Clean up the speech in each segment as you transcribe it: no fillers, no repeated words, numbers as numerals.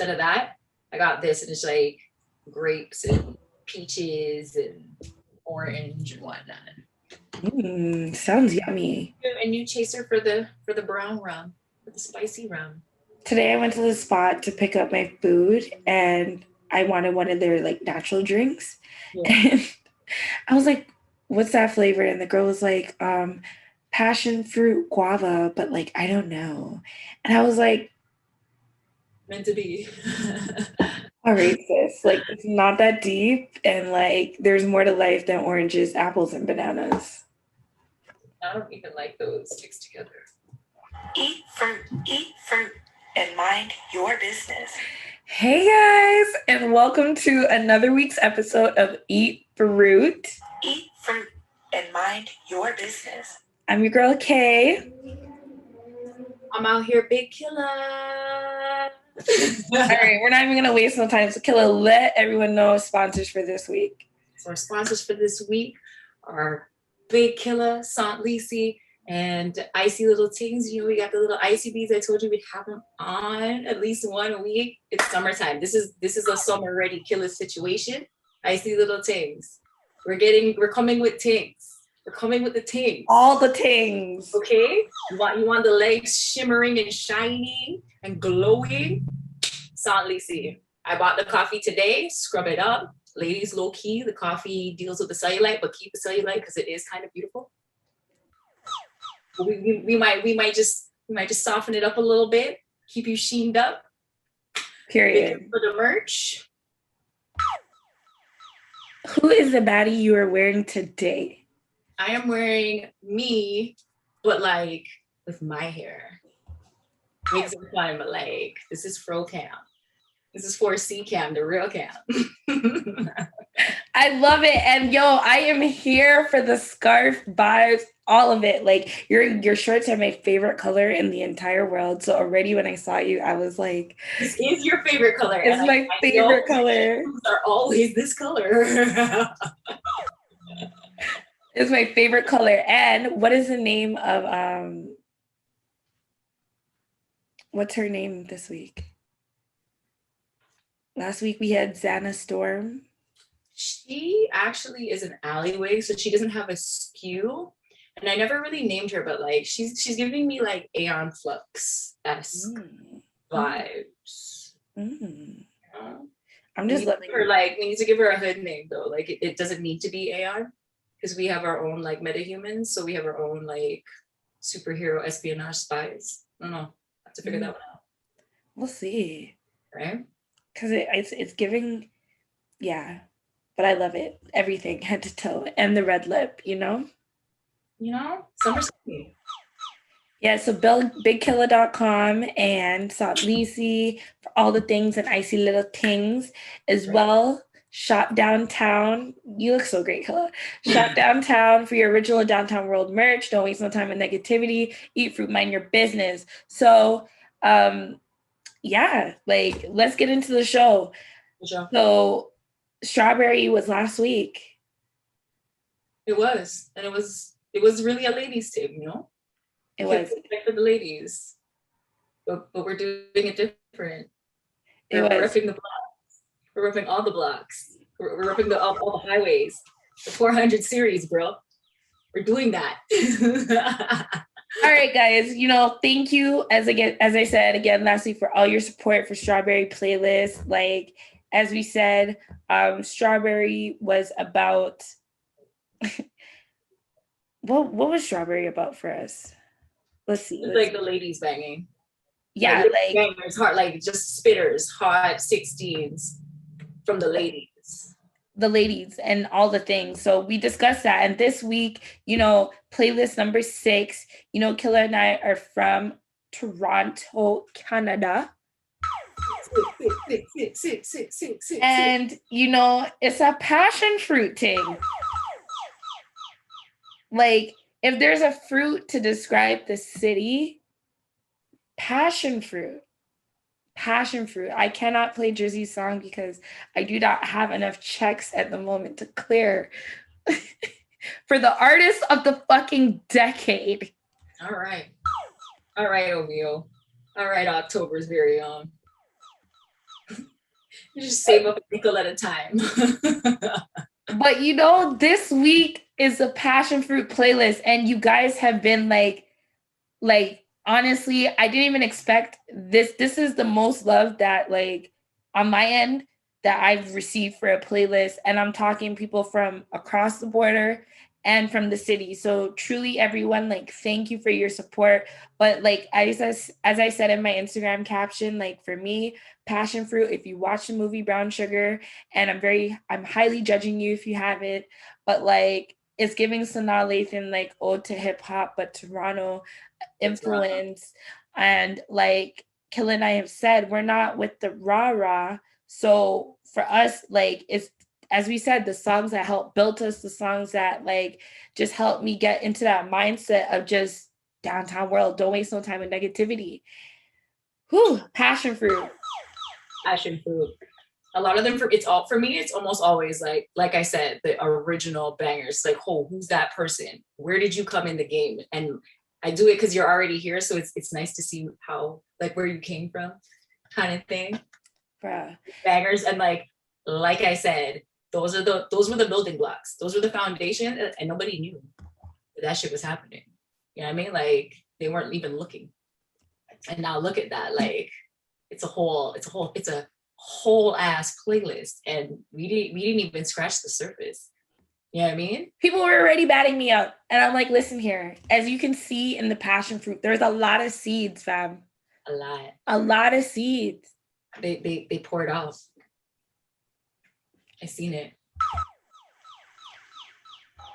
instead of that, I got this, and it's like grapes and peaches and orange and whatnot. Sounds yummy. A new chaser for the brown rum, for the spicy rum. Today I went to the spot to pick up my food, and I wanted one of their like natural drinks. Yeah. And I was like, what's that flavor? And the girl was like, passion fruit guava, but like I don't know. And I was like, Meant to be. all right, sis, like it's not that deep, and like there's more to life than oranges, apples, and bananas. I don't even like those mixed together. Eat fruit, and mind your business. Hey guys, and welcome to another week's episode of Eat Fruit. Eat fruit and mind your business. I'm your girl Kay. I'm out here, big killer. All right, we're not even gonna waste no time. So Killa, let everyone know sponsors for this week. So our sponsors for this week are Big Killer, Sant Lisi, and Icy Little Tings. You know, we got the little icy beads. I told you we'd have them on at least 1 week. It's summertime. This is a summer ready killer situation. Icy Little Tings. We're coming with tings. We're coming with the tings. All the tings. Okay? You want the legs shimmering and shining and glowing? Sant Lisi. I bought the coffee today. Scrub it up. Ladies, low key, the coffee deals with the cellulite, but keep the cellulite because it is kind of beautiful. We might just soften it up a little bit, keep you sheened up. Period. For the merch. Who is the baddie you are wearing today? I am wearing me, but like with my hair. Wigs and fun, but like this is fro cam. This is for C cam, the real cam. I love it. And yo, I am here for the scarf vibes, all of it. Like your shorts are my favorite color in the entire world. So already when I saw you, I was like, this is your favorite color. It's my favorite color. Are always this color. It's my favorite color. And what is the name of what's her name this week? Last week we had Xana Storm. She actually is an alleyway, so she doesn't have a skew. And I never really named her, but like she's giving me like Aeon Flux-esque vibes. Yeah. I'm just letting her like we need to give her a hood name though. Like it doesn't need to be Aeon because we have our own like metahumans, so we have our own like superhero espionage spies. I don't know. I have to figure that one out. We'll see. Right? Because it's giving, yeah, but I love it. Everything, head to toe, and the red lip, you know? Summer skinny. Yeah, so bigkiller.com and Sant Lisi for all the things and icy little things as well. Shop downtown. You look so great, Killa. Shop downtown for your original Downtown World merch. Don't waste no time in negativity. Eat fruit, mind your business. So, yeah, like let's get into the show. Sure. So Strawberry was last week. It was. And it was really a ladies' tip, you know? It was for the ladies. But we're doing it different. We're ripping the blocks. We're ripping all the blocks. We're ripping all the highways. The 400 series, bro. We're doing that. All right, guys, thank you, as I said again last week, for all your support for Strawberry Playlist. Like, as we said, Strawberry was about, what was Strawberry about for us? Let's see. Like the ladies banging. Yeah, like bangers, hot, like just spitters, hot 16s from the ladies. The ladies and all the things. So we discussed that. And this week, playlist number 6, Killa and I are from Toronto, Canada. And, it's a passion fruit thing. Like, if there's a fruit to describe the city, passion fruit. Passion fruit. I cannot play Jersey's song because I do not have enough checks at the moment to clear for the artist of the fucking decade. All right, OVO. All right, October's very own. You just save up a nickel at a time. But you know, this week is a passion fruit playlist, and you guys have been like honestly, I didn't even expect this. This is the most love that like on my end that I've received for a playlist, and I'm talking people from across the border and from the city. So truly, everyone, like, thank you for your support. But like as I said in my Instagram caption, like for me, passion fruit. If you watch the movie Brown Sugar, and I'm highly judging you if you haven't, but like it's giving Sanaa Lathan like ode to hip hop, but Toronto influence. And like Killa and I have said, we're not with the rah-rah. So for us, like, it's, as we said, the songs that help build us, the songs that like just help me get into that mindset of just downtown world, don't waste no time in negativity. Whew, passion fruit. Passion fruit. A lot of them, for me, it's almost always like I said, the original bangers. Like, oh, who's that person? Where did you come in the game? And I do it because you're already here, so it's nice to see how, like, where you came from, kind of thing. Bruh. Bangers, and like I said, those were the building blocks. Those were the foundation, and nobody knew that shit was happening. You know what I mean? Like they weren't even looking. And now look at that. Like it's a whole ass playlist, and we didn't even scratch the surface. You know what I mean? People were already batting me up. And I'm like, listen here. As you can see in the passion fruit, there's a lot of seeds, fam. A lot. A lot of seeds. They poured off. I seen it.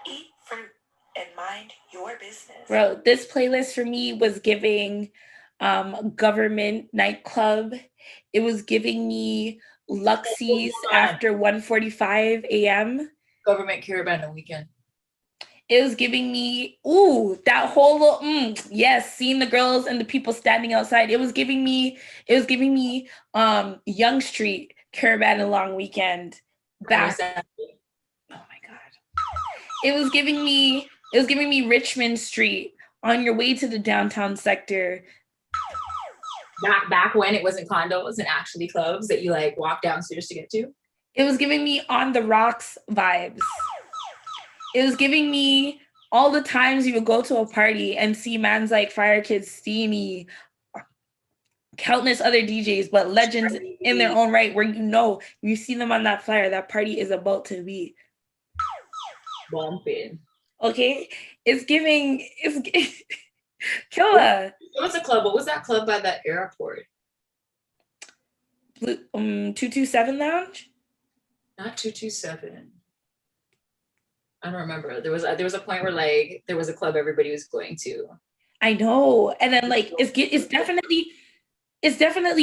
Eat fruit and mind your business. Bro, this playlist for me was giving government nightclub. It was giving me Luxies after 1:45 a.m. Government caravan on weekend. It was giving me, that whole little, yes, seeing the girls and the people standing outside. It was giving me Young Street caravan a long weekend back. Oh my God. It was giving me Richmond Street on your way to the downtown sector. Back when it wasn't condos and actually clubs that you like walk downstairs to get to. It was giving me On the Rocks vibes. It was giving me all the times you would go to a party and see mans like Fire Kids, Steamy, countless other DJs, but legends in their own right, where you see them on that flyer, that party is about to be bumping. Okay? It's Killa. What was the club? What was that club by that airport? 227 Lounge? Not 227. I don't remember. There was a point where like there was a club everybody was going to. I know. And then like it's definitely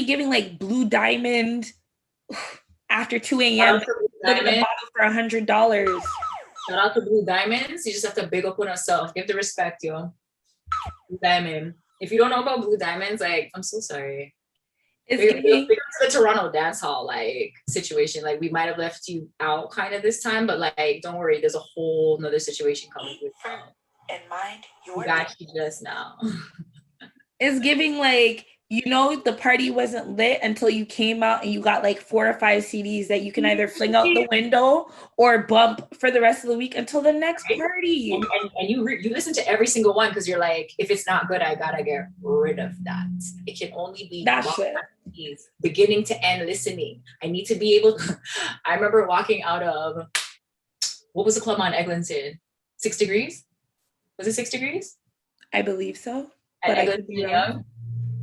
giving like Blue Diamond after 2 a.m. Look at the bottle for $100. Shout out to Blue Diamonds. You just have to big up on yourself. Give the respect, yo. Blue Diamond. If you don't know about Blue Diamonds, like I'm so sorry. It's the Toronto dance hall like situation. Like we might have left you out kind of this time, but like don't worry, there's a whole nother situation coming with and mind your we got you just now. It's giving like, the party wasn't lit until you came out and you got like 4 or 5 CDs that you can either fling out the window or bump for the rest of the week until the next party. And you listen to every single one because you're like, if it's not good, I gotta get rid of that. It can only be beginning to end listening. I need to be able to. I remember walking out of, what was the club on Eglinton? 6 Degrees? Was it 6 Degrees? I believe so. At Eglinton Young.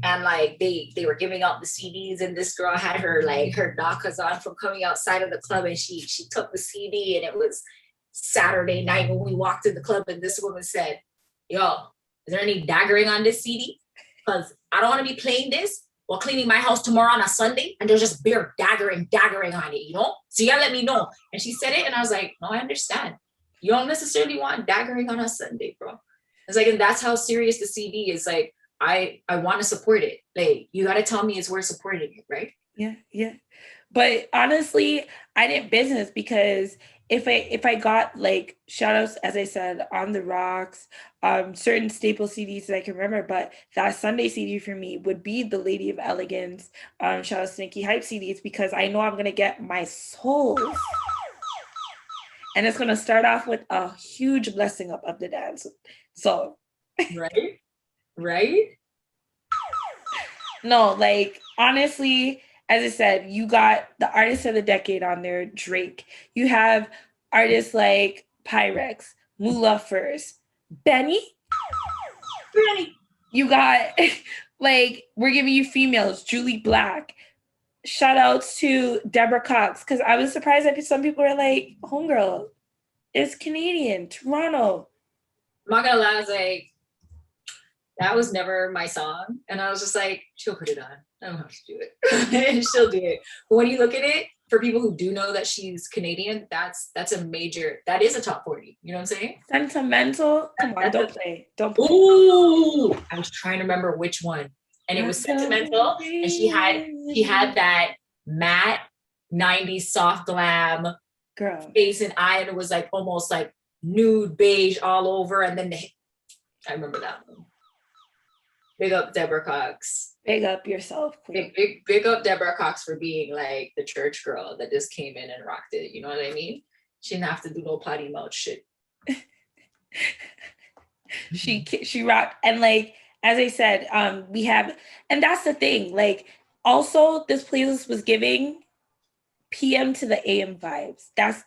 And like they were giving out the CDs, and this girl had her DACAs on from coming outside of the club, and she took the CD, and it was Saturday night when we walked in the club, and this woman said, "Yo, is there any daggering on this CD? Because I don't want to be playing this while cleaning my house tomorrow on a Sunday, and there's just bare daggering on it, So you gotta let me know." And she said it, and I was like, "No, I understand. You don't necessarily want daggering on a Sunday, bro." It's like, and that's how serious the CD is. Like, I want to support it. Like, you got to tell me it's worth supporting it, right? Yeah. But honestly, I did business because if I got like shout outs, as I said, On the Rocks, certain staple CDs that I can remember, but that Sunday CD for me would be the Lady of Elegance, shout out to Nikki Hype CDs, because I know I'm gonna get my soul. And it's gonna start off with a huge blessing up of the dance. So right. No, like honestly, as I said, you got the artist of the decade on there, Drake. You have artists like Pyrex, Moolah First, Benny. You got like, we're giving you females, Julie Black. Shout outs to Deborah Cox, because I was surprised that some people were like, homegirl, it's Canadian, Toronto. I'm not gonna lie, I was like, that was never my song. And I was just like, she'll put it on. I don't have to do it. And she'll do it. But when you look at it, for people who do know that she's Canadian, that is a top 40. You know what I'm saying? Sentimental? Come on, don't play. Ooh, I was trying to remember which one. And it was Sentimental. And she had that matte 90s soft glam girl face and eye, and it was like almost like nude beige all over. And then I remember that one. Big up Deborah Cox. Big up yourself, queen. Big up Deborah Cox for being like the church girl that just came in and rocked it. You know what I mean? She didn't have to do no potty mouth shit. She rocked. And like, as I said, we have, and that's the thing, like, also this playlist was giving PM to the AM vibes. That's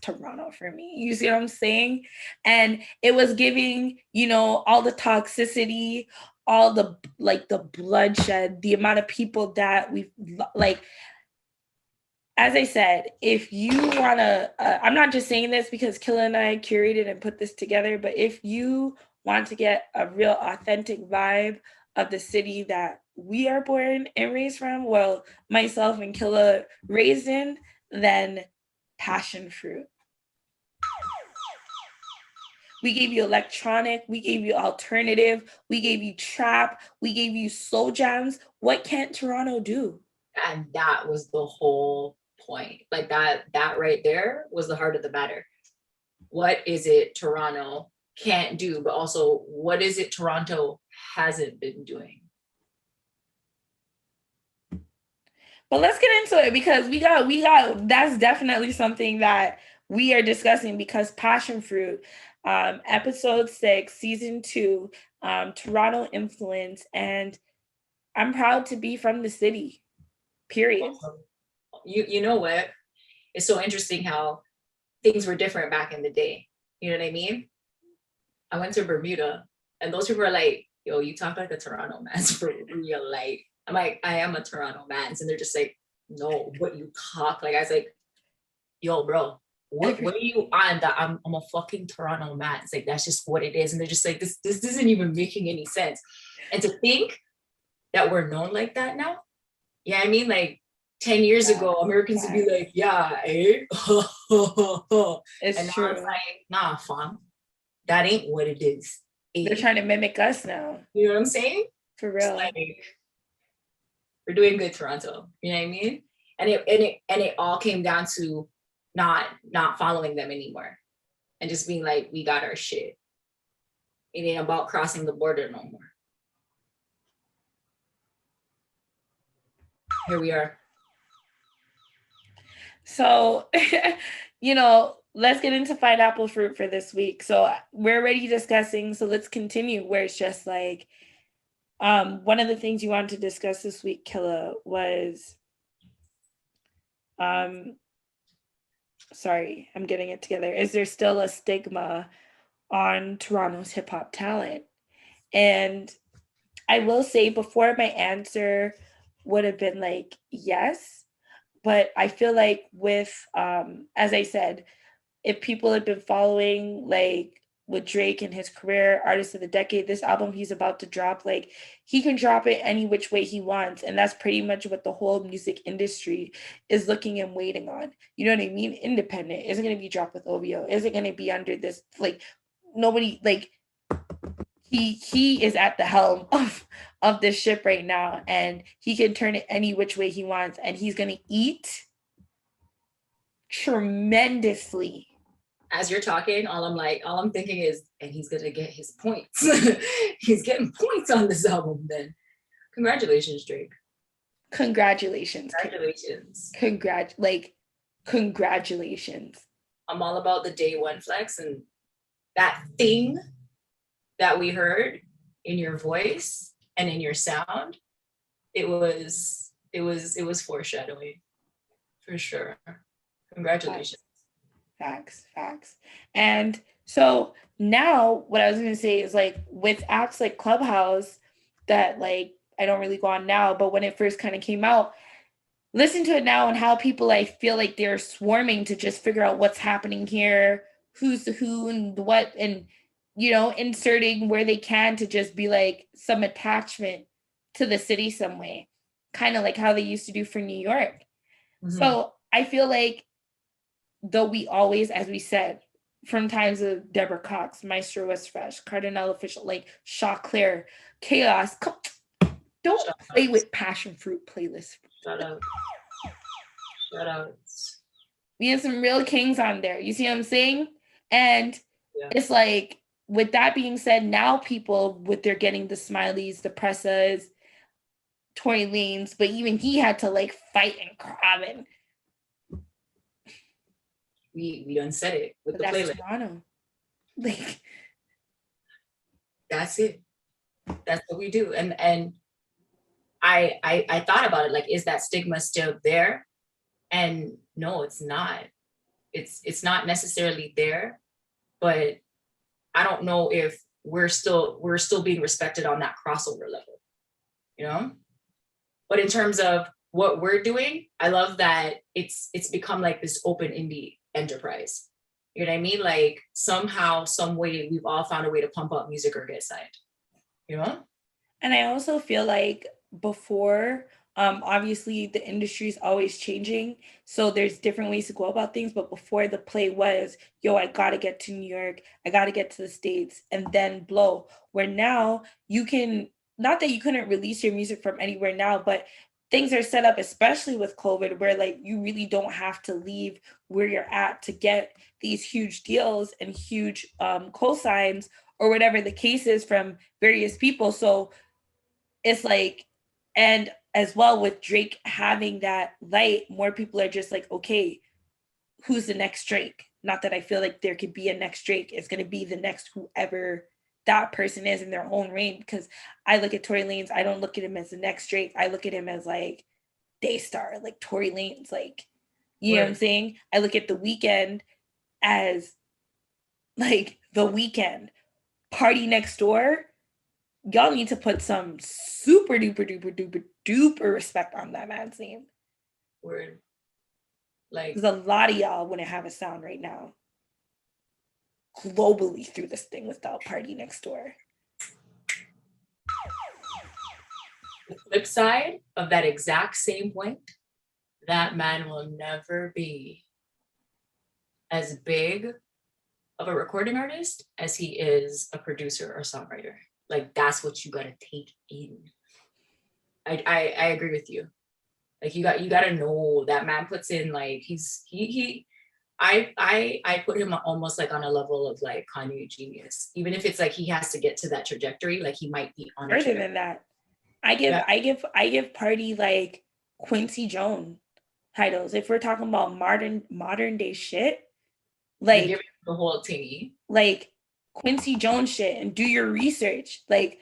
Toronto for me. You see what I'm saying? And it was giving, you know, all the toxicity, all the like the bloodshed, the amount of people that we've like. As I said, if you want to, I'm not just saying this because Killa and I curated and put this together, but if you want to get a real authentic vibe of the city that we are born and raised from, well, myself and Killa raised in, then Passion Fruit. We gave you electronic, we gave you alternative, we gave you trap, we gave you soul jams. What can't Toronto do? And that was the whole point. Like that right there was the heart of the matter. What is it Toronto can't do, but also what is it Toronto hasn't been doing? But let's get into it, because we got that's definitely something that we are discussing, because Passion Fruit, episode 6, season 2, Toronto influence, and I'm proud to be from the city, period. You know what? It's so interesting how things were different back in the day. You know what I mean? I went to Bermuda and those people are like, yo, you talk like a Toronto man for real. Like, I'm like, I am a Toronto man. And they're just like, no, what you talk like? I was like, yo, bro, what are you on that I'm a fucking Toronto man? It's like, that's just what it is. And they're just like, this isn't even making any sense. And to think that we're known like that now, yeah, I mean, like 10 years ago, Americans would be like, yeah, eh? It's and true. now it's like, nah, fam, that ain't what it is. They're trying to mimic us now. You know what I'm saying? For real. Like, we're doing good, Toronto. You know what I mean? And it all came down to not following them anymore, and just being like, we got our shit. It ain't about crossing the border no more. Here we are. So, you know, let's get into pineapple fruit for this week. So we're already discussing, so let's continue, where it's just like, one of the things you wanted to discuss this week, Killa, was, sorry, I'm getting it together. Is there still a stigma on Toronto's hip hop talent? And I will say, before, my answer would have been like, yes. But I feel like with, as I said, if people had been following, like with Drake and his career, Artist of the Decade, this album he's about to drop, like he can drop it any which way he wants. And that's pretty much what the whole music industry is looking and waiting on. You know what I mean? Independent. Is it going to be dropped with OVO? Is it going to be under this? Like, nobody, like, he is at the helm of this ship right now, and he can turn it any which way he wants, and he's going to eat tremendously. As you're talking, all I'm thinking is, and he's gonna get his points. He's getting points on this album then. Congratulations, Drake. Congratulations. Congratulations. Congratulations. I'm all about the day one flex, and that thing that we heard in your voice and in your sound, it was foreshadowing for sure. Congratulations. Facts. And so now what I was going to say is like with apps like Clubhouse that like I don't really go on now, but when it first kind of came out, listen to it now and how people I feel like they're swarming to just figure out what's happening here, who's the who and the what, and you know, inserting where they can to just be like some attachment to the city some way, kind of like how they used to do for New York. Mm-hmm. So I feel like though we always, as we said, from times of Deborah Cox, Maestro West Fresh, Cardinal Official, like Shaw Claire, Chaos, don't play with passion fruit playlists. Shout out. We have some real kings on there. You see what I'm saying? And it's like, with that being said, now people with their getting the Smileys, the Pressas, Tory Lanez, but even he had to like fight and crab and we done said it with the playlist. Toronto. Like that's it. That's what we do. And I thought about it, like, is that stigma still there? And no, it's not. It's not necessarily there, but I don't know if we're still being respected on that crossover level, you know? But in terms of what we're doing, I love that it's become like this open indie enterprise. You know what I mean? Like somehow, some way, we've all found a way to pump up music or get signed, you know? And I also feel like before, obviously the industry is always changing. So there's different ways to go about things. But before the play was, yo, I got to get to New York. I got to get to the States and then blow. Where now you can, not that you couldn't release your music from anywhere now, but things are set up, especially with COVID, where like you really don't have to leave where you're at to get these huge deals and huge cosigns or whatever the case is from various people. So it's like, and as well with Drake having that light, more people are just like, okay, who's the next Drake? Not that I feel like there could be a next Drake. It's going to be the next whoever that person is in their own reign. Because I look at Tory Lanez, I don't look at him as the next Drake. I look at him as like Daystar, like Tory Lanez, like, you know what I'm saying? I look at The Weeknd as like The Weeknd. Party Next Door, y'all need to put some super duper duper duper duper respect on that man's name. Word. Like, there's a lot of y'all wouldn't have a sound right now globally through this thing without Party Next Door. The flip side of that exact same point, that man will never be as big of a recording artist as he is a producer or songwriter. Like, that's what you gotta take in. I agree with you. Like, you gotta know that man puts in, like, I put him almost like on a level of like Kanye Genius. Even if it's like he has to get to that trajectory, like he might be on further than that. I give Party like Quincy Jones titles. If we're talking about modern day shit, like give the whole tingy, like Quincy Jones shit, and do your research. Like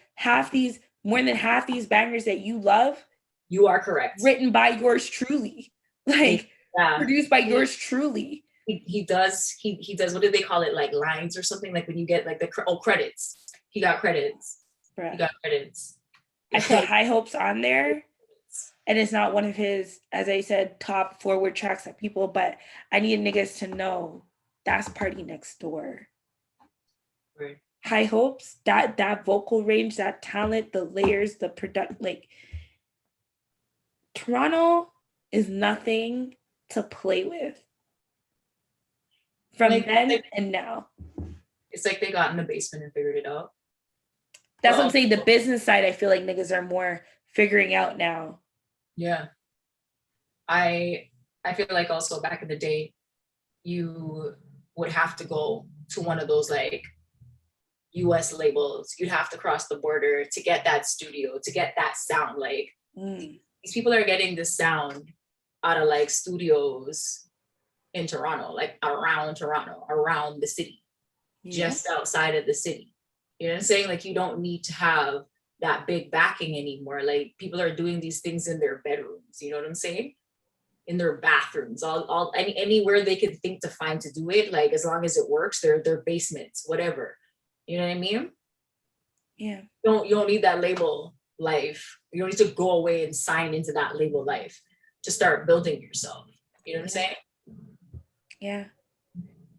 more than half these bangers that you love, you are correct, written by yours truly, like produced by yours truly. He does what do they call it, like lines or something, like when you get like the credits. He got credits. Bruh. He got credits. I put High Hopes on there, and it's not one of his, as I said, top forward tracks that people, but I need niggas to know that's Party Next Door. Right. High Hopes, that vocal range, that talent, the layers, the product, like Toronto is nothing to play with. From then and now. It's like they got in the basement and figured it out. That's what I'm saying. The business side, I feel like niggas are more figuring out now. Yeah. I feel like also back in the day, you would have to go to one of those like US labels. You'd have to cross the border to get that studio, to get that sound. Like these people are getting this sound out of like studios in Toronto, like around Toronto, around the city, just outside of the city. You know what I'm saying? Like you don't need to have that big backing anymore. Like people are doing these things in their bedrooms. You know what I'm saying? In their bathrooms, anywhere they could think to find to do it. Like as long as it works, their basements, whatever. You know what I mean? Yeah. You don't need that label life. You don't need to go away and sign into that label life to start building yourself. You know what I'm saying? Yeah.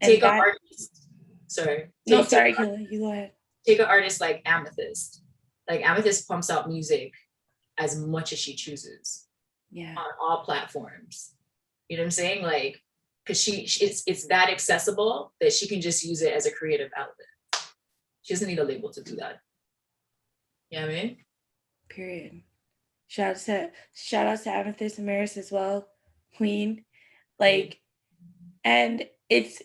Take an artist. Sorry. Sorry, Killa, you go ahead. Take an artist like Amethyst. Like Amethyst pumps out music as much as she chooses. Yeah. On all platforms. You know what I'm saying? Like, because it's that accessible that she can just use it as a creative outlet. She doesn't need a label to do that. You know what I mean? Period. Shout out to Amethyst and Maris as well, Queen. Like, and it's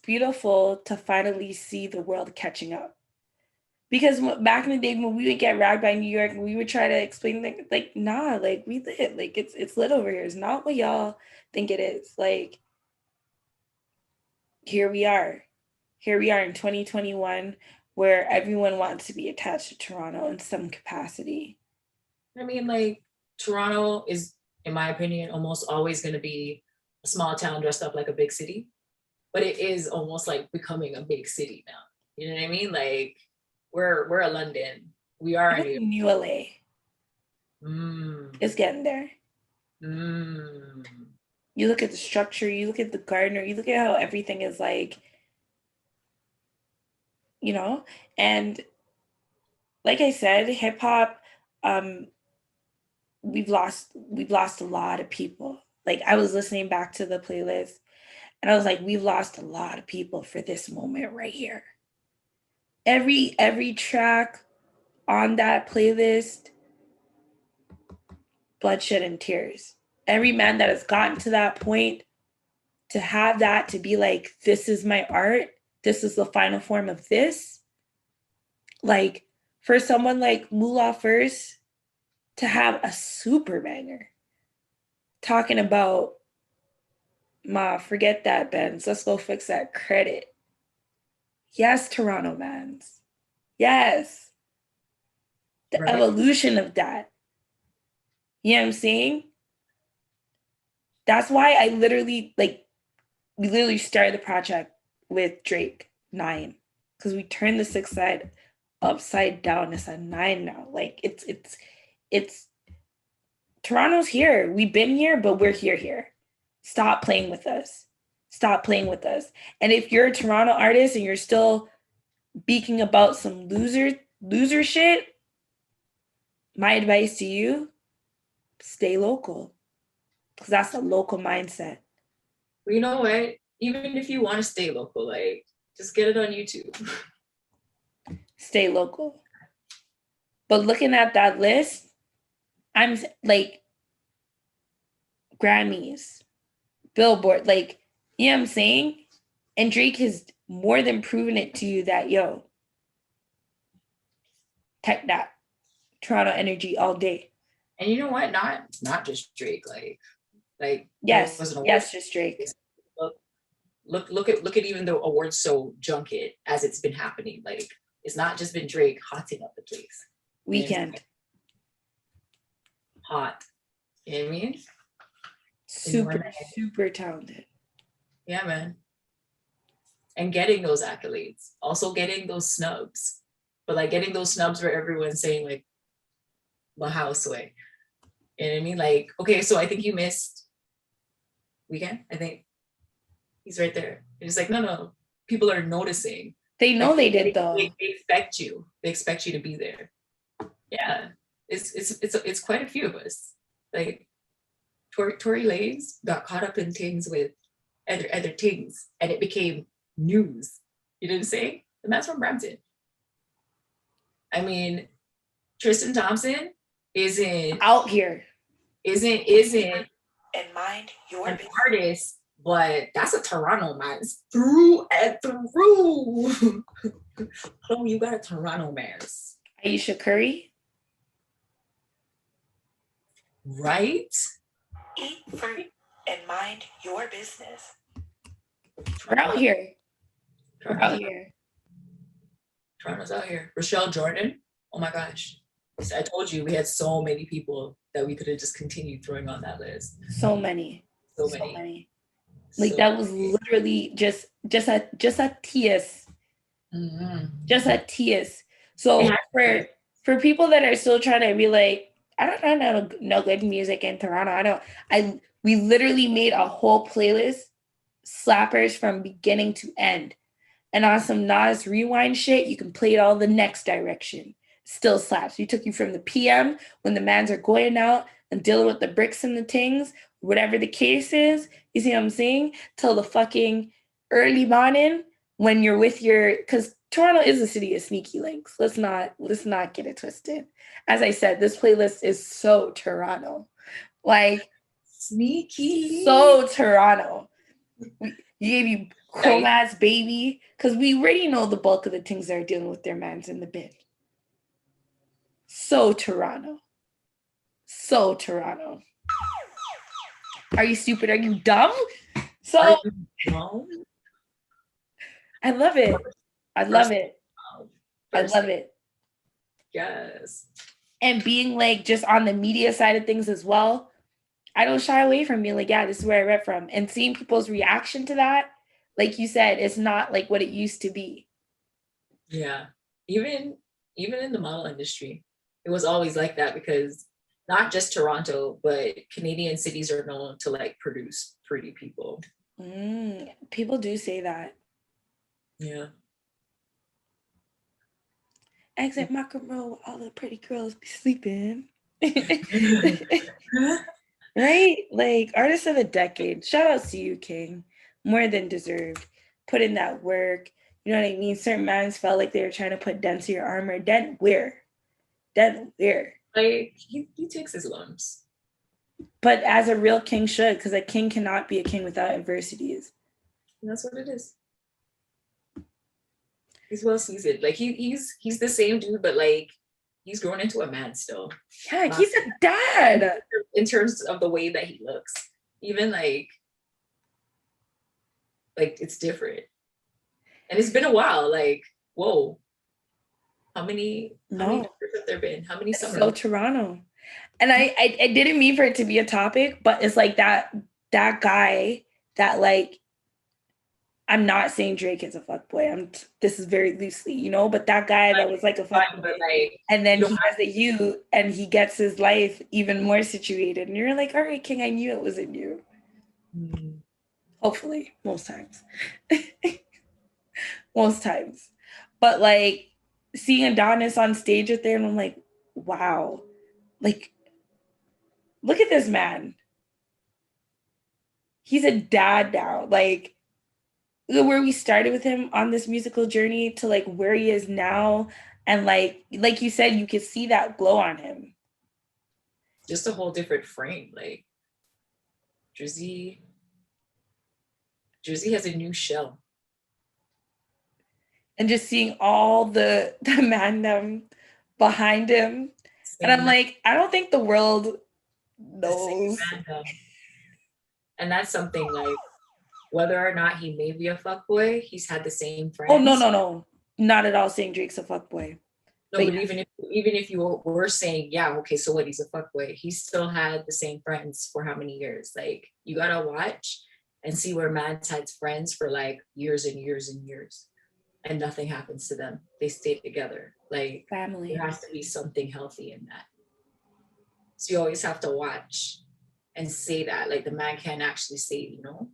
beautiful to finally see the world catching up. Because back in the day when we would get ragged by New York and we would try to explain things, like, nah, like we lit, like it's lit over here. It's not what y'all think it is. Like, here we are in 2021 where everyone wants to be attached to Toronto in some capacity. I mean, like Toronto is, in my opinion, almost always going to be a small town dressed up like a big city, but it is almost like becoming a big city now. You know what I mean? Like we're a London. We are a New LA. It's getting there. You look at the structure, you look at the gardener, you look at how everything is like, you know, and like I said, hip hop, we've lost a lot of people. Like I was listening back to the playlist and I was like, we've lost a lot of people for this moment right here. Every track on that playlist, bloodshed and tears. Every man that has gotten to that point, to have that, to be like, this is my art, this is the final form of this. Like for someone like Moolah First to have a super banger talking about, ma, forget that, Benz, let's go fix that credit. Yes, Toronto mans. Yes. The evolution of that. You know what I'm saying? That's why I literally, like, we literally started the project with Drake 9 because we turned the 6 side upside down. It's a 9 now. Like it's Toronto's here. We've been here, but we're here. Stop playing with us. And if you're a Toronto artist and you're still beaking about some loser shit, my advice to you, stay local. Because that's a local mindset. Well, you know what? Even if you want to stay local, like just get it on YouTube. Stay local. But looking at that list, I'm like Grammys, Billboard, like, you know what I'm saying? And Drake has more than proven it to you that, yo, tech that, Toronto energy all day. And you know what? Not just Drake, like yes, just Drake. Look at even the awards show junket as it's been happening. Like it's not just been Drake hotting up the place. Weekend. Hot. You know what I mean? Super talented. Yeah, man. And getting those accolades. Also getting those snubs. But like getting those snubs where everyone's saying like, well, how sway? You know what I mean? Like, okay, so I think you missed Weekend. I think he's right there. It's like, no. People are noticing. They know they did though. They expect you. They expect you to be there. Yeah. It's quite a few of us. Like Tory Lanez got caught up in things with other things and it became news. You know what I'm saying? The man's from Brampton. I mean, Tristan Thompson isn't out here. Isn't and mind your an business. artist But that's a Toronto man. It's through and through. Oh, you got a Toronto man. Aisha Curry. Right? Eat fruit and mind your business. We're out here. We're out here. Toronto's out here. Rochelle Jordan. Oh my gosh. I told you we had so many people that we could have just continued throwing on that list. So many. So many. Like that was literally just a TS. Mm-hmm. Just a TS. So for people that are still trying to be like, I don't know no good music in Toronto. We literally made a whole playlist, slappers from beginning to end. And on some Nas rewind shit, you can play it all the next direction. Still slaps. We took you from the PM when the mans are going out and dealing with the bricks and the things, whatever the case is, you see what I'm saying? Till the fucking early morning when you're with because Toronto is a city of sneaky links. Let's not get it twisted. As I said, this playlist is so Toronto. Like sneaky. So Toronto. You gave you Chrome ass baby. Because we already know the bulk of the things they're dealing with their mans in the bin. So Toronto. So Toronto. Are you stupid? Are you dumb? So I love it. I love it. I love it. Yes. And being like just on the media side of things as well, I don't shy away from being like, yeah, this is where I read from. And seeing people's reaction to that, like you said, it's not like what it used to be. Yeah. Even in the model industry, it was always like that because not just Toronto, but Canadian cities are known to like produce pretty people. People do say that. Yeah. Exit Markham Road, all the pretty girls be sleeping. Right? Like artist of the decade. Shout out to you, King. More than deserved. Put in that work. You know what I mean? Certain mans felt like they were trying to put dent to your armor. Dent where? Dent where? Like he takes his lumps. But as a real king should, because a king cannot be a king without adversities. And that's what it is. He's well seasoned. Like he's the same dude, but like he's grown into a man still. Yeah, he's a dad. In terms of the way that he looks. Even like it's different. And it's been a while. Like, whoa. How many years have there been? How many summers? So Toronto. And I didn't mean for it to be a topic, but it's like that guy that like, I'm not saying Drake is a fuckboy. This is very loosely, you know, but that guy that was like a fuckboy, and then he has a you and he gets his life even more situated. And you're like, all right, King, I knew it wasn't you. Mm-hmm. Hopefully, most times. Most times. But like seeing Adonis on stage with them, I'm like, wow. Like, look at this man. He's a dad now. Like, where we started with him on this musical journey to like where he is now. And like you said, you could see that glow on him. Just a whole different frame. Like Drizzy has a new shell. And just seeing all the mandem behind him. And I'm like, I don't think the world knows. And that's something like, whether or not he may be a fuckboy, he's had the same friends. Oh, no. Not at all saying Drake's a fuckboy. No, but even if you were saying, yeah, okay, so what, he's a fuckboy, he still had the same friends for how many years? Like, you gotta watch and see where Mads had friends for like years and years and years. And nothing happens to them. They stay together. Like, family. There has to be something healthy in that. So you always have to watch and say that. Like, the man can't actually say, you know,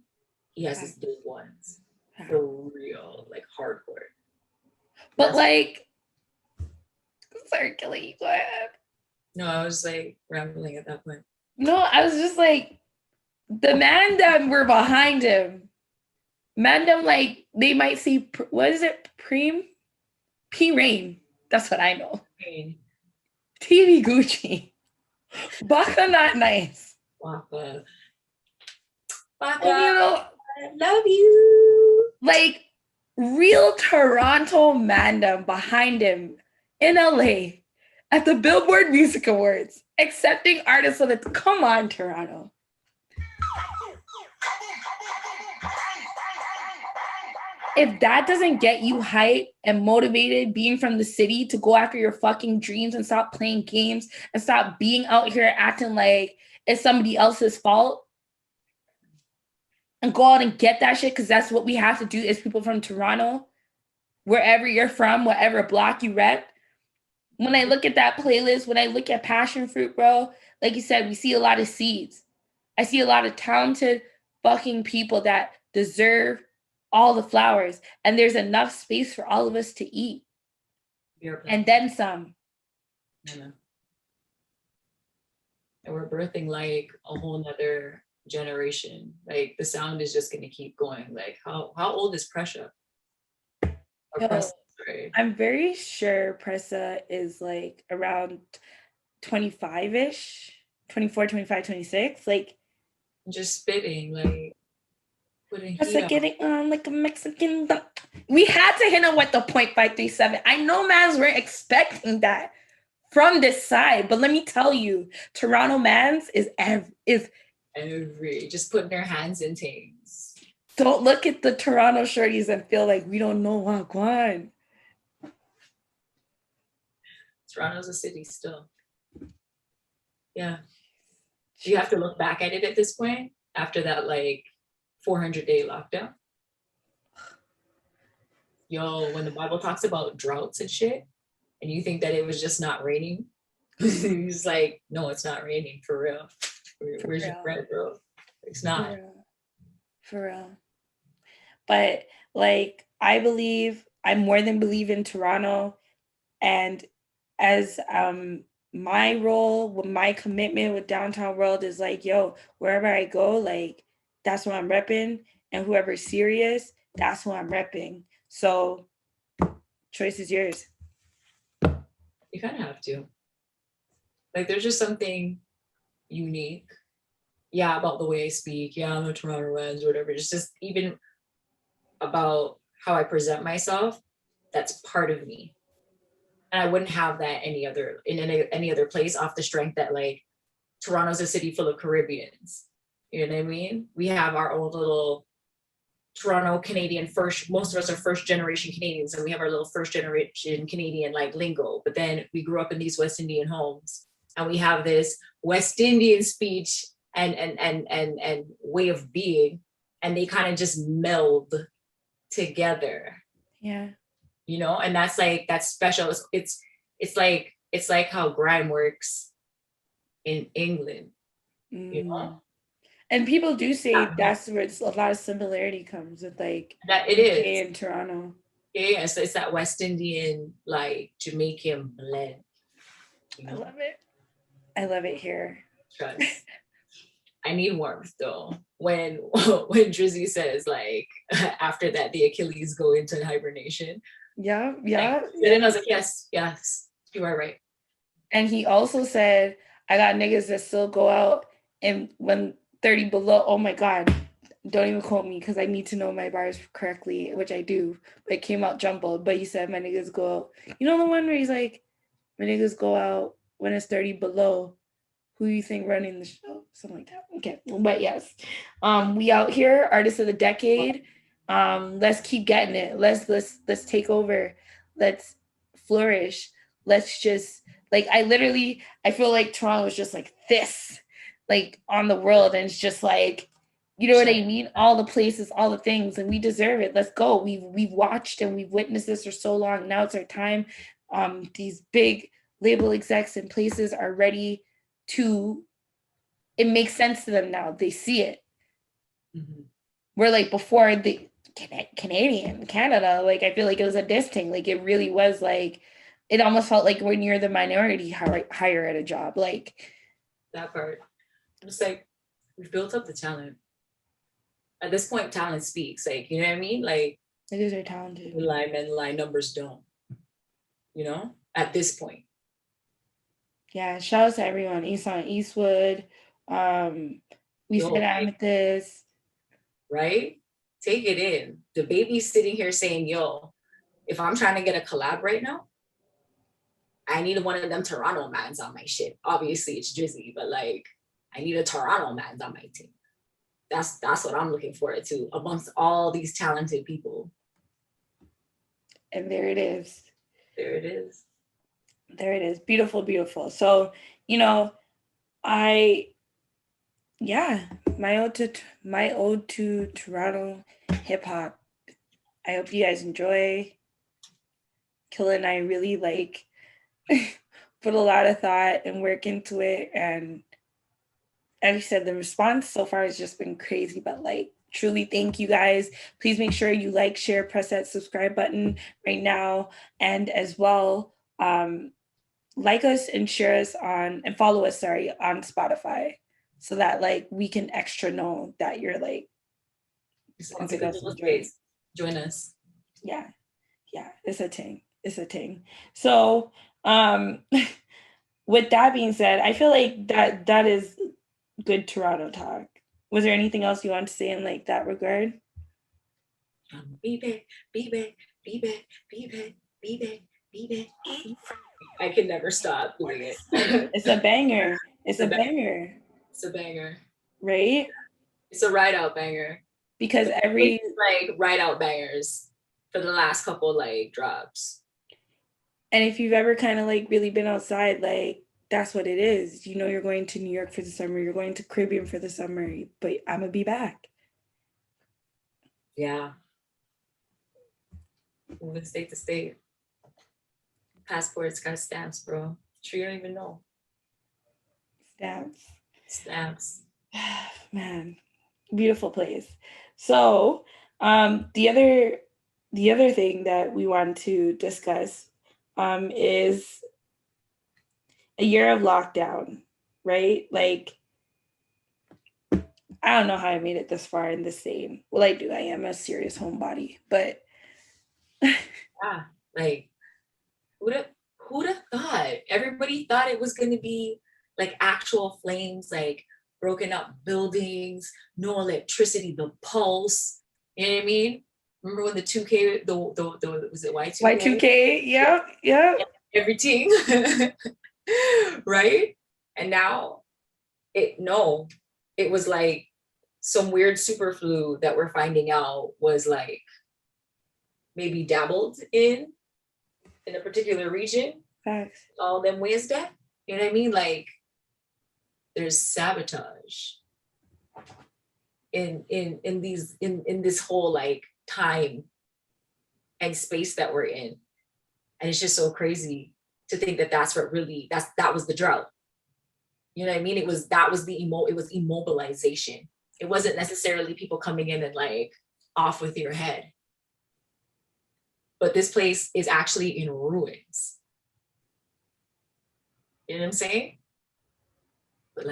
he has his big ones. For real, like hardcore. But that's like, sorry, Kelly, go ahead. No, I was like rambling at that point. No, I was just like, the mandem were behind him. Mandem, like, they might see, what is it? P-Rain. That's what I know. Rain. TV Gucci. Baka not nice. Baka. You know, I love you. Like, real Toronto mandem behind him in LA at the Billboard Music Awards, accepting artists of the, come on, Toronto. If that doesn't get you hyped and motivated being from the city to go after your fucking dreams and stop playing games and stop being out here acting like it's somebody else's fault and go out and get that shit, because that's what we have to do as people from Toronto, wherever you're from, whatever block you rep. When I look at that playlist, when I look at Passion Fruit, bro, like you said, we see a lot of seeds. I see a lot of talented fucking people that deserve all the flowers, and there's enough space for all of us to eat. And then some. And we're birthing like a whole nother generation. Like the sound is just gonna keep going. Like how old is Pressure? I'm very sure Pressa is like around 25-ish, 24, 25, 26. Like just spitting, like Pressa getting on like a Mexican. We had to hit him with the 0.537. I know mans weren't expecting that from this side, but let me tell you, Toronto mans is every just putting their hands in things. Don't look at the Toronto shorties and feel like we don't know Wagwan. Toronto's a city still. Yeah. You have to look back at it at this point after that like 400-day lockdown. Yo, when the Bible talks about droughts and shit, and you think that it was just not raining, he's like, no, it's not raining for real. Where's your bread, bro? It's not. For real. But like, I more than believe in Toronto, and as my role, my commitment with Downtown World is like, yo, wherever I go, like that's what I'm repping, and whoever's serious, that's who I'm repping. So choice is yours. You kind of have to. Like there's just something unique, yeah, about the way I speak. Yeah, I'm a Toronto Reds or whatever. It's just even about how I present myself. That's part of me. And I wouldn't have that any other place, off the strength that like Toronto's a city full of Caribbeans. You know what I mean? We have our own little Toronto Canadian most of us are first generation Canadians, and we have our little first generation Canadian like lingo. But then we grew up in these West Indian homes, and we have this West Indian speech and way of being, and they kind of just meld together. Yeah. You know, and that's special. It's like how grime works in England, you know. And people do say that's where a lot of similarity comes with like that it is in Toronto. Yeah, so it's that West Indian like Jamaican blend. You know? I love it here. Trust. I need warmth though. When Drizzy says like after that the Achilles go into hibernation. Yeah. Then I was like, yes, you are right. And he also said, I got niggas that still go out and when 30 below, oh my God, don't even quote me because I need to know my bars correctly, which I do. But it came out jumbled. But he said, my niggas go out. You know the one where he's like, my niggas go out when it's 30 below. Who you think running the show? Something like that. Okay. But yes, we out here, artists of the decade. Let's keep getting it. Let's take over. Let's flourish. Let's just like I feel like Toronto is just like this, like on the world, and it's just like, you know what I mean? All the places, all the things, and we deserve it. Let's go. We've watched and we've witnessed this for so long. Now it's our time. These big label execs and places are ready to. It makes sense to them now. They see it. Mm-hmm. We're like before the Canada, like I feel like it was a diss thing. Like it really was like, it almost felt like when you're the minority hire at a job. Like that part. It's like we've built up the talent. At this point, talent speaks. Like, you know what I mean? Like niggas are talented. Men lie, numbers don't. You know, at this point. Yeah, shout out to everyone. Easton Eastwood. We said Amethyst. Right? take it in. The baby's sitting here saying, yo, if I'm trying to get a collab right now, I need one of them Toronto mans on my shit. Obviously it's Drizzy, but like I need a Toronto mans on my team. That's what I'm looking forward to amongst all these talented people. And there it is. There it is. There it is. Beautiful, beautiful. So, my ode to Toronto hip hop. I hope you guys enjoy. Killa and I really put a lot of thought and work into it, and as you said, the response so far has just been crazy, but truly thank you guys. Please make sure you like, share, press that subscribe button right now, and as well like us and share us and follow us on Spotify, so that we can extra know that you're join us. Yeah, it's a ting. So with that being said, I feel like that is good Toronto talk. Was there anything else you want to say in that regard? Be back, be back, be back, be back, be back, be back. I can never stop doing it. It's a banger. It's a banger. It's a banger. Right? It's a ride out banger. Because ride out bangers for the last couple drops. And if you've ever kind of really been outside, that's what it is. You're going to New York for the summer, you're going to Caribbean for the summer, but I'm gonna be back. Yeah. Moving state to state. Passports got stamps, bro. Sure, you don't even know. Stamps. Man, beautiful place. So the other thing that we want to discuss is a year of lockdown, right? I don't know how I made it this far in this state. Well, I do. I am a serious homebody, but who'd have thought? Everybody thought it was gonna be actual flames, broken up buildings, no electricity, the pulse. You know what I mean? Remember when the 2K, the was it Y2K? Y2K, yeah. Everything. Right? And now it was some weird super flu that we're finding out was maybe dabbled in a particular region. Facts. All them ways that, you know what I mean? There's sabotage in this whole time and space that we're in. And it's just so crazy to think that that was the drought. You know what I mean? It was immobilization. It wasn't necessarily people coming in and off with your head. But this place is actually in ruins. You know what I'm saying? But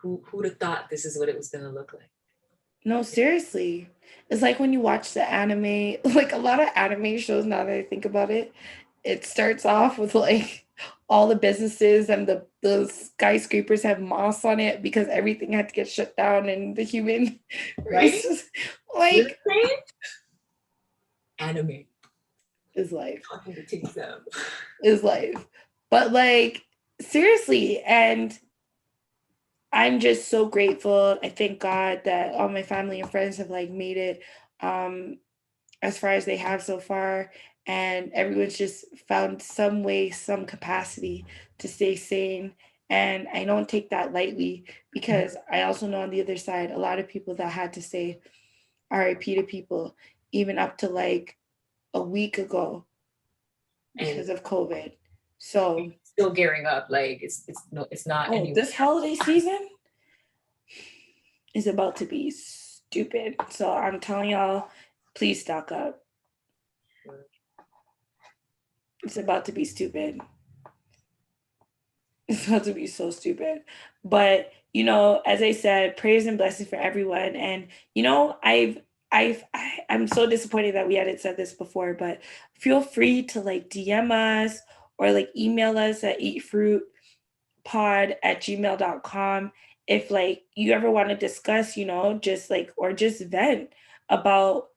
who'd have thought this is what it was gonna look like? No, seriously. It's when you watch the anime, a lot of anime shows, now that I think about it, it starts off with all the businesses and the skyscrapers have moss on it because everything had to get shut down and the human race anime is life. Is life. But seriously, and I'm just so grateful. I thank God that all my family and friends have made it as far as they have so far. And everyone's just found some way, some capacity to stay sane. And I don't take that lightly, because I also know on the other side, a lot of people that had to say RIP to people, even up to a week ago because of COVID. So still gearing up. It's not. Oh, this holiday season is about to be stupid. So I'm telling y'all, please stock up. It's about to be stupid. It's about to be so stupid. But, as I said, prayers and blessings for everyone. And, I'm so disappointed that we hadn't said this before, but feel free to DM us or email us at eatfruitpod@gmail.com if you ever want to discuss, just or just vent about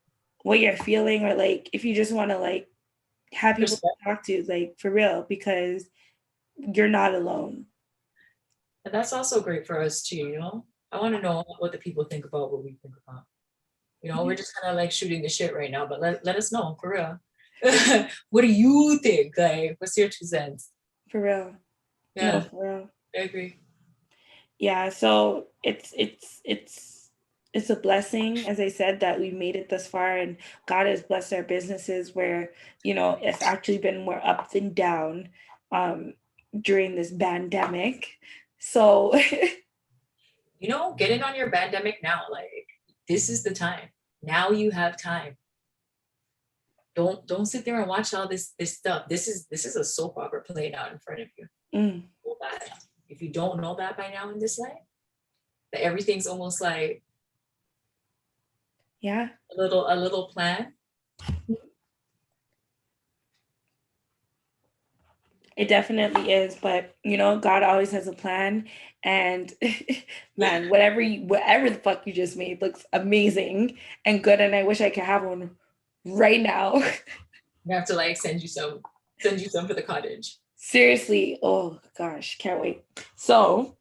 what you're feeling, or like if you just want to like have people to talk to, like for real, because you're not alone. And that's also great for us too, you know? I want to know what the people think about what we think about. You know, we're just kind of like shooting the shit right now, but let us know for real. What do you think? Like, what's your 2 cents? For real. Yeah, No, for real. I agree. Yeah, so it's a blessing, as I said, that we made it this far, and God has blessed our businesses where, you know, it's actually been more up than down during this pandemic. So You know, get in on your pandemic now. Like, this is the time. Now you have time. Don't sit there and watch all this stuff. This is a soap opera playing out in front of you. Know that. If you don't know that by now in this life, that everything's almost like yeah, a little plan. it definitely is, but you know, God always has a plan, and man, whatever the fuck you just made looks amazing and good, and I wish I could have one right now. I have to like send you some for the cottage. Seriously, oh gosh, can't wait. So,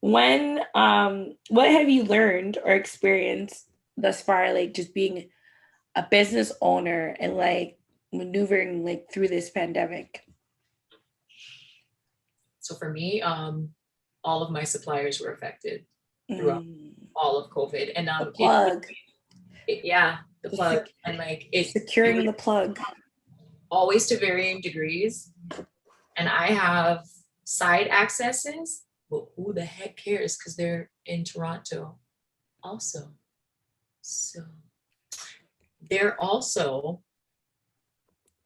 when what have you learned or experienced thus far, like just being a business owner and like maneuvering like through this pandemic? So for me, all of my suppliers were affected throughout all of COVID, and the plug. The plug, and like it's securing the plug. Always to varying degrees, and I have side accesses, but who the heck cares? Because they're in Toronto, also. So they're also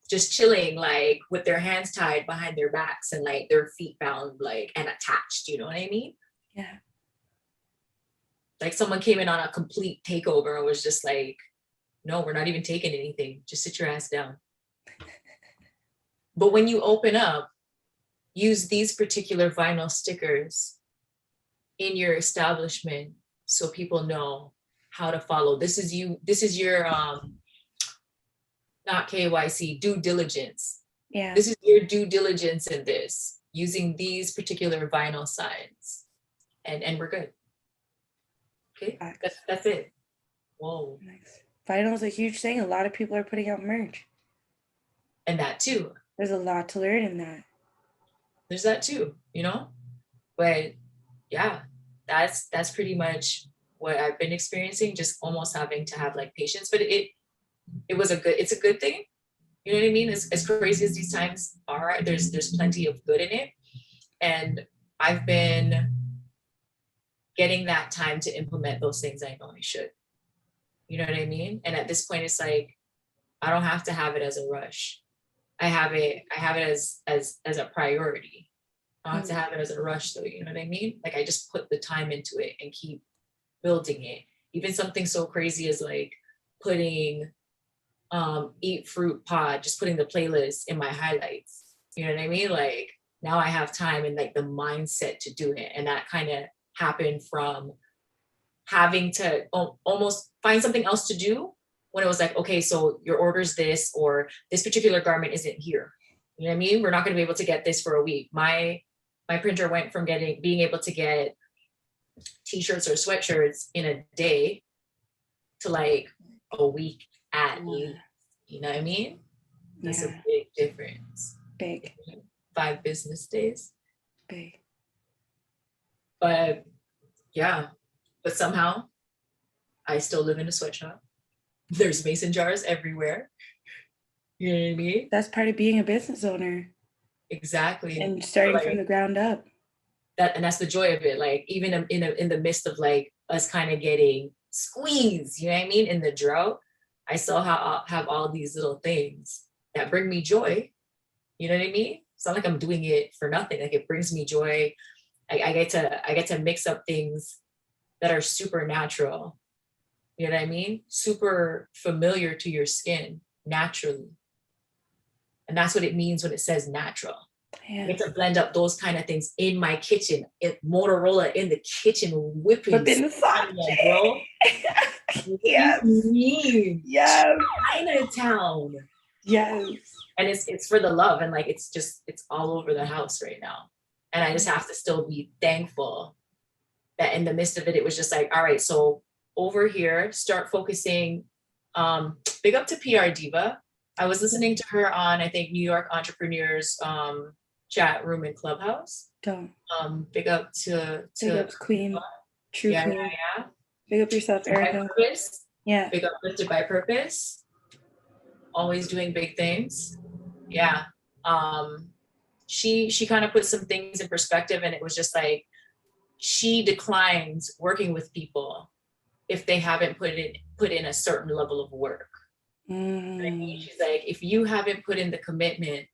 just chilling, like with their hands tied behind their backs and like their feet bound, like and attached. You know what I mean? Yeah. Like someone came in on a complete takeover and was just like, no, we're not even taking anything. Just sit your ass down. But when you open up, use these particular vinyl stickers in your establishment so people know how to follow. This is your not KYC, due diligence. Yeah. This is your due diligence in this, using these particular vinyl signs. And we're good. Okay, that's it. Whoa. Nice. Vinyl is a huge thing. A lot of people are putting out merch. And that too. There's a lot to learn in that. There's that too, you know? But yeah, that's pretty much what I've been experiencing, just almost having to have like patience. But it's a good thing. You know what I mean? As crazy as these times are, there's plenty of good in it. And I've been getting that time to implement those things I know I should. You know what I mean? And at this point, it's like, I don't have to have it as a rush. I have it as a priority. I don't have to have it as a rush though, you know what I mean? Like I just put the time into it and keep building it. Even something so crazy as like putting Eat Fruit Pod, just putting the playlist in my highlights. You know what I mean? Like now I have time and like the mindset to do it. And that kind of happened from having to almost find something else to do when it was like, okay, so your order's this, or this particular garment isn't here. You know what I mean? We're not going to be able to get this for a week. My printer went from being able to get t-shirts or sweatshirts in a day to like a week at least. You know what I mean? That's a big difference. Big. 5 business days. Big. But yeah, but somehow I still live in a sweatshop. There's mason jars everywhere. You know what I mean? That's part of being a business owner. Exactly. And starting from the ground up. And that's the joy of it. Like even in the midst of like us kind of getting squeezed, you know what I mean? In the drought, I still have all these little things that bring me joy. You know what I mean? It's not like I'm doing it for nothing. Like it brings me joy. I get to mix up things that are supernatural. You know what I mean? Super familiar to your skin naturally. And that's what it means when it says natural. Yeah. I get to blend up those kind of things in my kitchen. Motorola in the kitchen whipping the bro. Yes. Me. Yes. Chinatown. Yes. And it's for the love, and like it's all over the house right now. And I just have to still be thankful that in the midst of it, it was just like, all right, so over here, start focusing. Big up to PR Diva. I was listening to her on, I think, New York Entrepreneurs chat room in Clubhouse. Don't. Big up to Big up Queen. True yeah, Queen. yeah. Big up yourself, Erica. By purpose. Yeah. Big up Lifted by Purpose. Always doing big things. Yeah. She kind of put some things in perspective, and it was just like, she declines working with people if they haven't put in a certain level of work. Right? She's like, if you haven't put in the commitment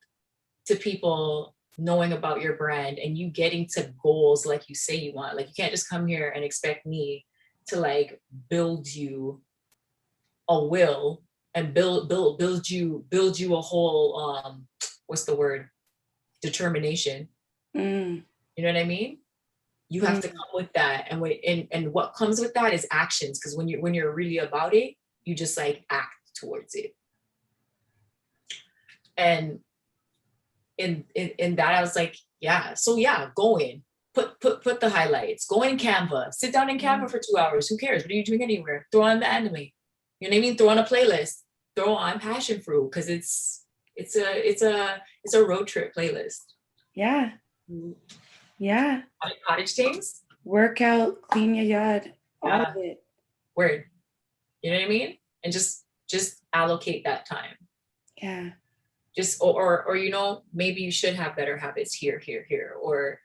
to people knowing about your brand and you getting to goals like you say you want, like you can't just come here and expect me to like build you a will and build you a whole what's the word, determination. You know what I mean? You have to come with that, and what comes with that is actions, because when you're really about it, you just like act towards it. And in that, I was like, yeah, so yeah, go in, put the highlights, go in Canva, sit down in Canva for 2 hours. Who cares? What are you doing anywhere? Throw on the anime. You know what I mean? Throw on a playlist. Throw on Passion Fruit, because it's a road trip playlist. Yeah. Yeah. Cottage things. Workout, clean your yard, all of it. Word. You know what I mean? And just allocate that time. Yeah. Just or you know, maybe you should have better habits here, or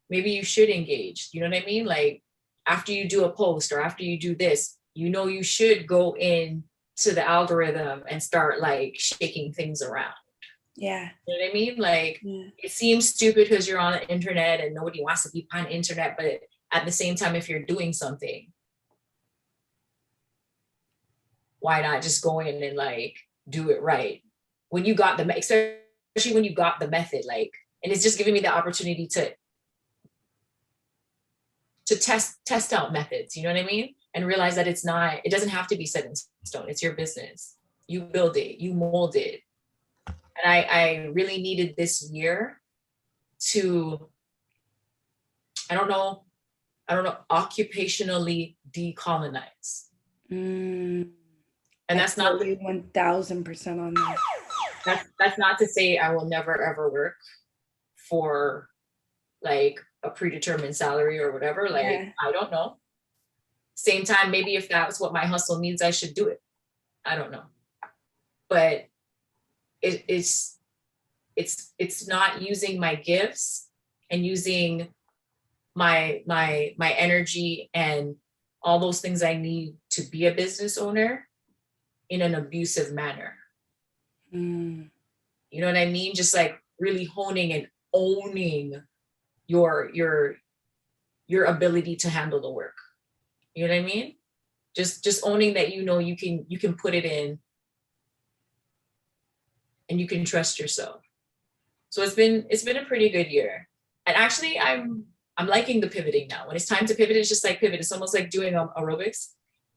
maybe you should engage. You know what I mean? Like after you do a post or after you do this, you know, you should go in to the algorithm and start like shaking things around. Yeah. You know what I mean? Like it seems stupid because you're on the internet and nobody wants to be on the internet, but at the same time, if you're doing something, why not just go in and like do it right? When you got especially when you got the method, like, and it's just giving me the opportunity to test out methods, you know what I mean? And realize that it doesn't have to be set in stone. It's your business. You build it, you mold it. And I really needed this year to, I don't know, occupationally decolonize. And that's not 1,000% on that. That's not to say I will never ever work for like a predetermined salary or whatever. Like, I don't know. Same time, maybe if that's what my hustle needs, I should do it. I don't know. But it's not using my gifts and using my energy and all those things I need to be a business owner in an abusive manner. You know what I mean? Just like really honing and owning your ability to handle the work. You know what I mean? Just owning that, you know, you can put it in and you can trust yourself. So it's been a pretty good year. And actually I'm liking the pivoting now. When it's time to pivot, it's just like pivot. It's almost like doing aerobics.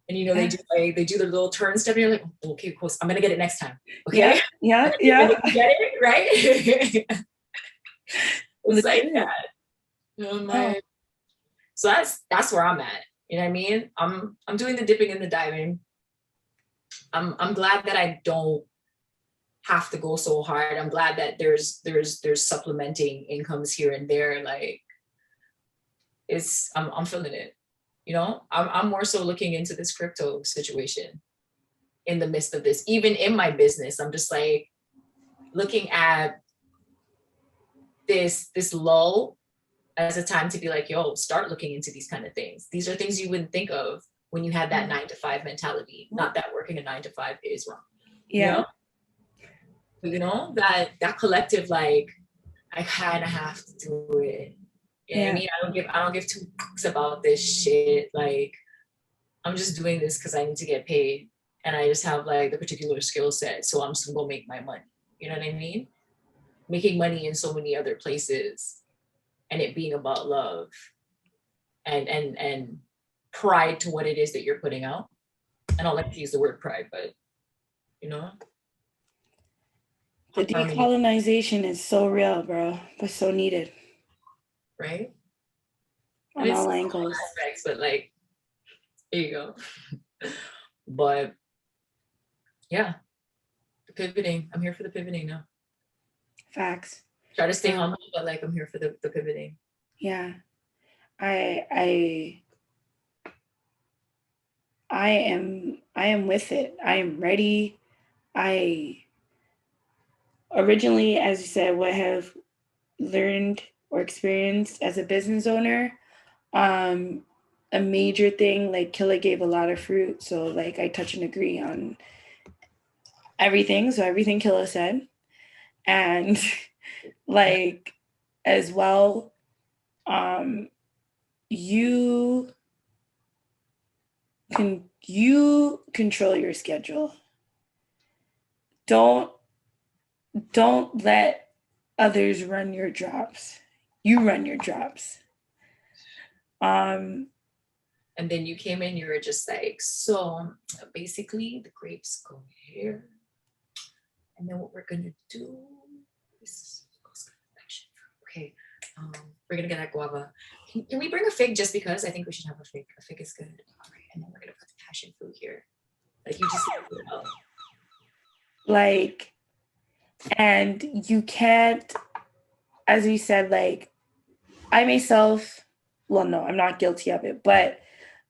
And you know, they do their little turn step and you're like, oh, okay, cool. I'm gonna get it next time. Okay. Yeah. You get it, right? It's like that. So that's where I'm at. You know what I mean? I'm doing the dipping and the diving. I'm glad that I don't have to go so hard. I'm glad that there's supplementing incomes here and there. Like I'm feeling it. You know, I'm more so looking into this crypto situation in the midst of this. Even in my business, I'm just like looking at this lull as a time to be like, yo, start looking into these kind of things. These are things you wouldn't think of when you had that 9-to-5 mentality. Not that working a 9-to-5 is wrong. Yeah. You know, that collective, like, I kind of have to do it. You know what I mean? I don't give two fucks about this shit. Like, I'm just doing this because I need to get paid. And I just have like the particular skill set. So I'm just gonna go make my money. You know what I mean? Making money in so many other places and it being about love and pride to what it is that you're putting out. I don't like to use the word pride, but you know, The harmony, decolonization is so real, bro, but so needed right? on And it's all angles. aspects, but like, there you go. But yeah, the pivoting. I'm here for the pivoting now. Facts. Try to stay humble, but like I'm here for the pivoting. Yeah. I am with it. I am ready. I originally, as you said, what have learned or experienced as a business owner, a major thing, like Killa gave a lot of fruit. So like I touch and agree on everything. So everything Killa said. And like as well, you control your schedule. Don't let others run your jobs. You run your jobs. And then you came in, you were just like, so basically the grapes go here. And then what we're gonna do is, okay, we're gonna get that guava. Can we bring a fig just because? I think we should have a fig. A fig is good. All right, and then we're gonna put the passion fruit here. Like you just like, and you can't, as we said, like I myself, well, no, I'm not guilty of it, but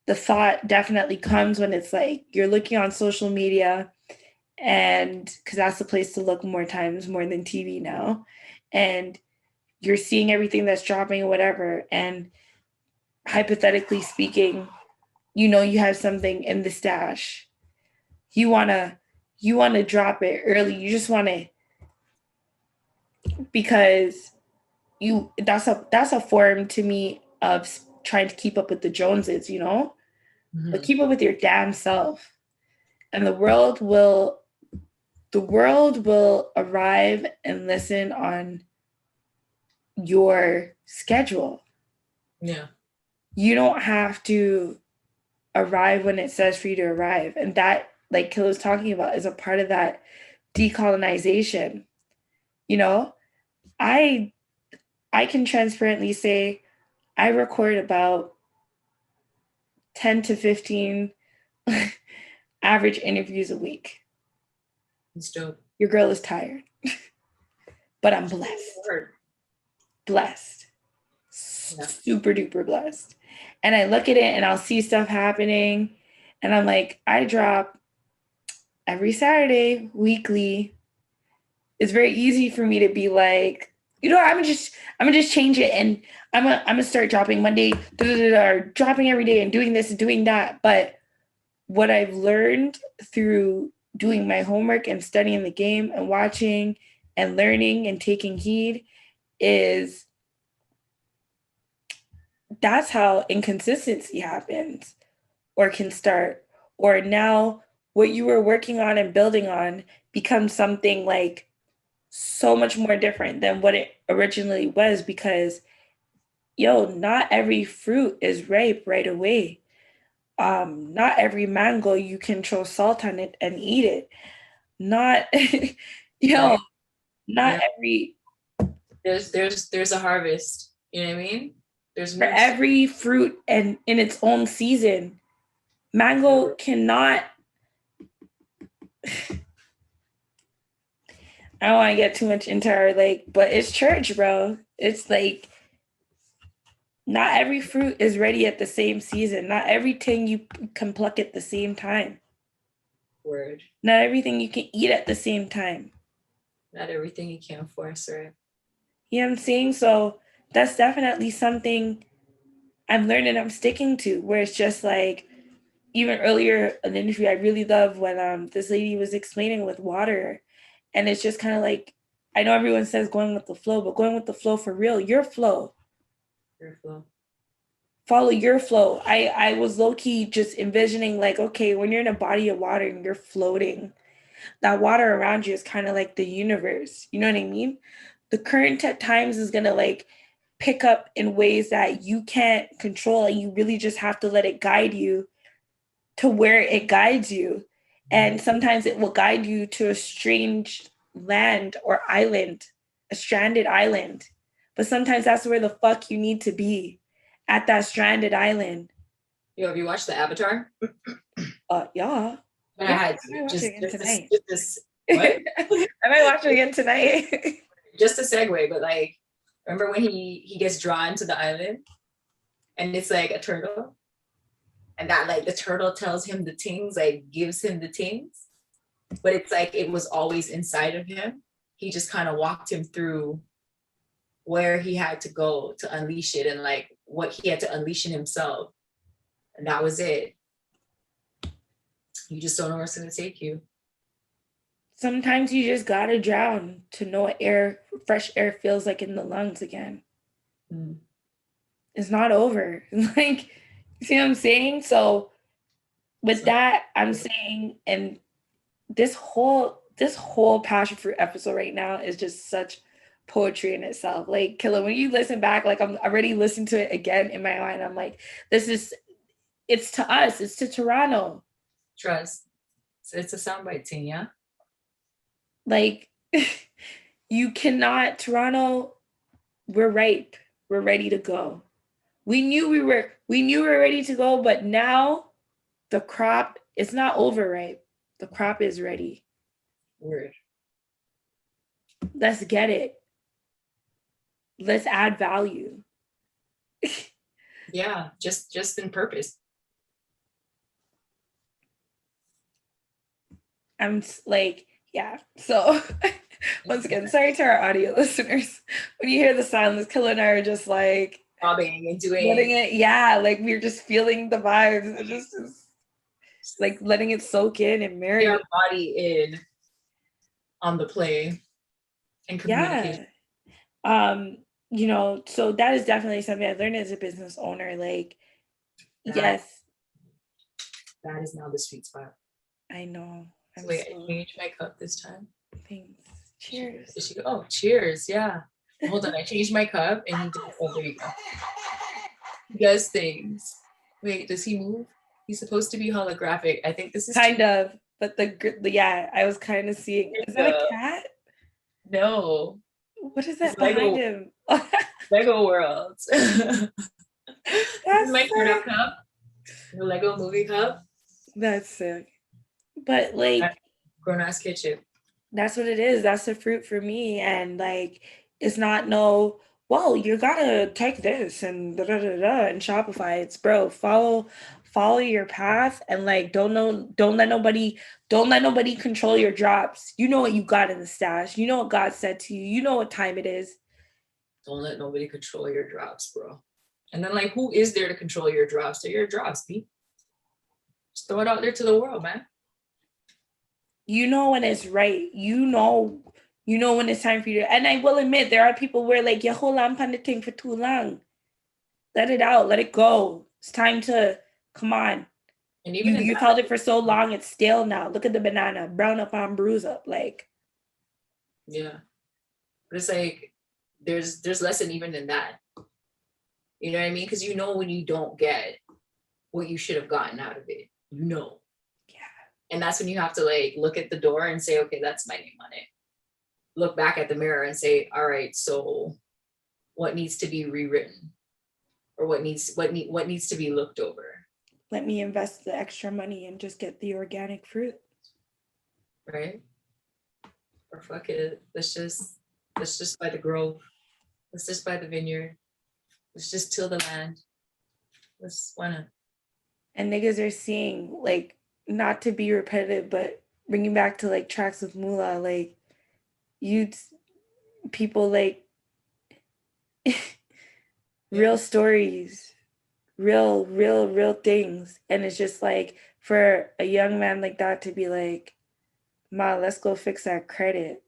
the thought definitely comes when it's like you're looking on social media, and because that's the place to look more times, more than TV now, and you're seeing everything that's dropping or whatever, and hypothetically speaking, you have something in the stash, you want to drop it early, you just want to, because that's a form to me of trying to keep up with the Joneses, but keep up with your damn self, and the world will arrive and listen on your schedule. Yeah. You don't have to arrive when it says for you to arrive. And that, like Killa was talking about, is a part of that decolonization. I can transparently say I record about 10 to 15 average interviews a week. It's dope. Your girl is tired, but I'm blessed. Blessed. Yeah. Super duper blessed. And I look at it and I'll see stuff happening. And I'm like, I drop every Saturday, weekly. It's very easy for me to be like, I'm gonna just change it, and I'm gonna start dropping Monday, or dropping every day and doing this and doing that. But what I've learned through doing my homework and studying the game and watching and learning and taking heed is that's how inconsistency happens or can start. Or now what you were working on and building on becomes something like so much more different than what it originally was, because not every fruit is ripe right away. Not every mango you can throw salt on it and eat it. Not right. Not every there's a harvest. You know what I mean? There's for every fruit and in its own season. Mango cannot. I don't want to get too much into our but it's church, bro. It's like not every fruit is ready at the same season. Not everything you can pluck at the same time. Word. Not everything you can eat at the same time. Not everything you can force, right? You know what I'm saying? So that's definitely something I'm learning, I'm sticking to, where it's just like, even earlier in the interview, I really love when this lady was explaining with water. And it's just kind of like, I know everyone says going with the flow, but going with the flow for real, your flow. Your flow. Follow your flow. I was low-key just envisioning like, okay, when you're in a body of water and you're floating, that water around you is kind of like the universe. You know what I mean? The current at times is going to pick up in ways that you can't control, and you really just have to let it guide you to where it guides you. And sometimes it will guide you to a strange land or island, a stranded island. But sometimes that's where the fuck you need to be, at that stranded island. Yo, have you watched the Avatar? Yeah. I had I might watch it again tonight. What? I might watch it again tonight. Just a segue, but like, remember when he gets drawn to the island, and it's like a turtle, and that like the turtle tells him the things, like gives him the things, but it's like it was always inside of him. He just kind of walked him through where he had to go to unleash it, and like what he had to unleash in himself, and that was it. You just don't know where it's gonna take you. Sometimes you just gotta drown to know what fresh air feels like in the lungs again. It's not over. Like, you see what I'm saying? So with that, I'm saying, and this whole passion fruit episode right now is just such poetry in itself. Like, Killa, when you listen back, like I'm already listening to it again in my mind. I'm like, it's to us, it's to Toronto. Trust. So it's a soundbite thing, yeah? Like, you cannot, Toronto, we're ripe. We're ready to go. We knew we were ready to go, but now the crop is not overripe. The crop is ready. Word. Let's get it. Let's add value. Yeah, just in purpose. I'm like, yeah. So once again, sorry to our audio listeners. When you hear the silence, Killa and I are just like Bobbing and doing letting it, yeah, like we're just feeling the vibes. It just like letting it soak in and marinate. Your body in on the play and communication. Yeah. You know, so that is definitely something I learned as a business owner. Like, yes. That is now the sweet spot. I know. Wait, I changed my cup this time. Thanks. Cheers. Did she go? Oh, cheers. Yeah. Hold on. I changed my cup and he did. Oh, there you go. He does things. Wait, does he move? He's supposed to be holographic. I think this is kind of, but yeah, I was kind of seeing. Is that a cat? No. What is that behind him? Lego Worlds. That's my turn-up cup. The Lego movie cup. That's sick. But like, grown-ass kitchen. That's what it is. That's the fruit for me. And like, it's not no, well, you gotta take this and da da da da and Shopify. It's bro, follow your path, and like don't let nobody control your drops. You know what you got in the stash. You know what God said to you. You know what time it is. Don't let nobody control your drops, bro. And then like, who is there to control your drops? They're your drops, B. Just throw it out there to the world, man. You know when it's right. You know when it's time for you to, and I will admit there are people where like you hold on the thing for too long. Let it out, let it go. It's time to come on. And even you held it for so long, it's stale now. Look at the banana, brown up on bruise up, like. Yeah, but it's like there's lesson even in that. You know what I mean? Because you know when you don't get what you should have gotten out of it, you know. And that's when you have to like look at the door and say, okay, that's my name on it. Look back at the mirror and say, all right, so what needs to be rewritten? Or what needs to be looked over? Let me invest the extra money and just get the organic fruit. Right? Or fuck it. Let's just buy the grove. Let's just buy the vineyard. Let's just till the land. Why not? And niggas are seeing like, not to be repetitive, but bringing back to like tracks with Moolah, like people like real stories, real things. And it's just like for a young man like that to be like, Ma, let's go fix that credit.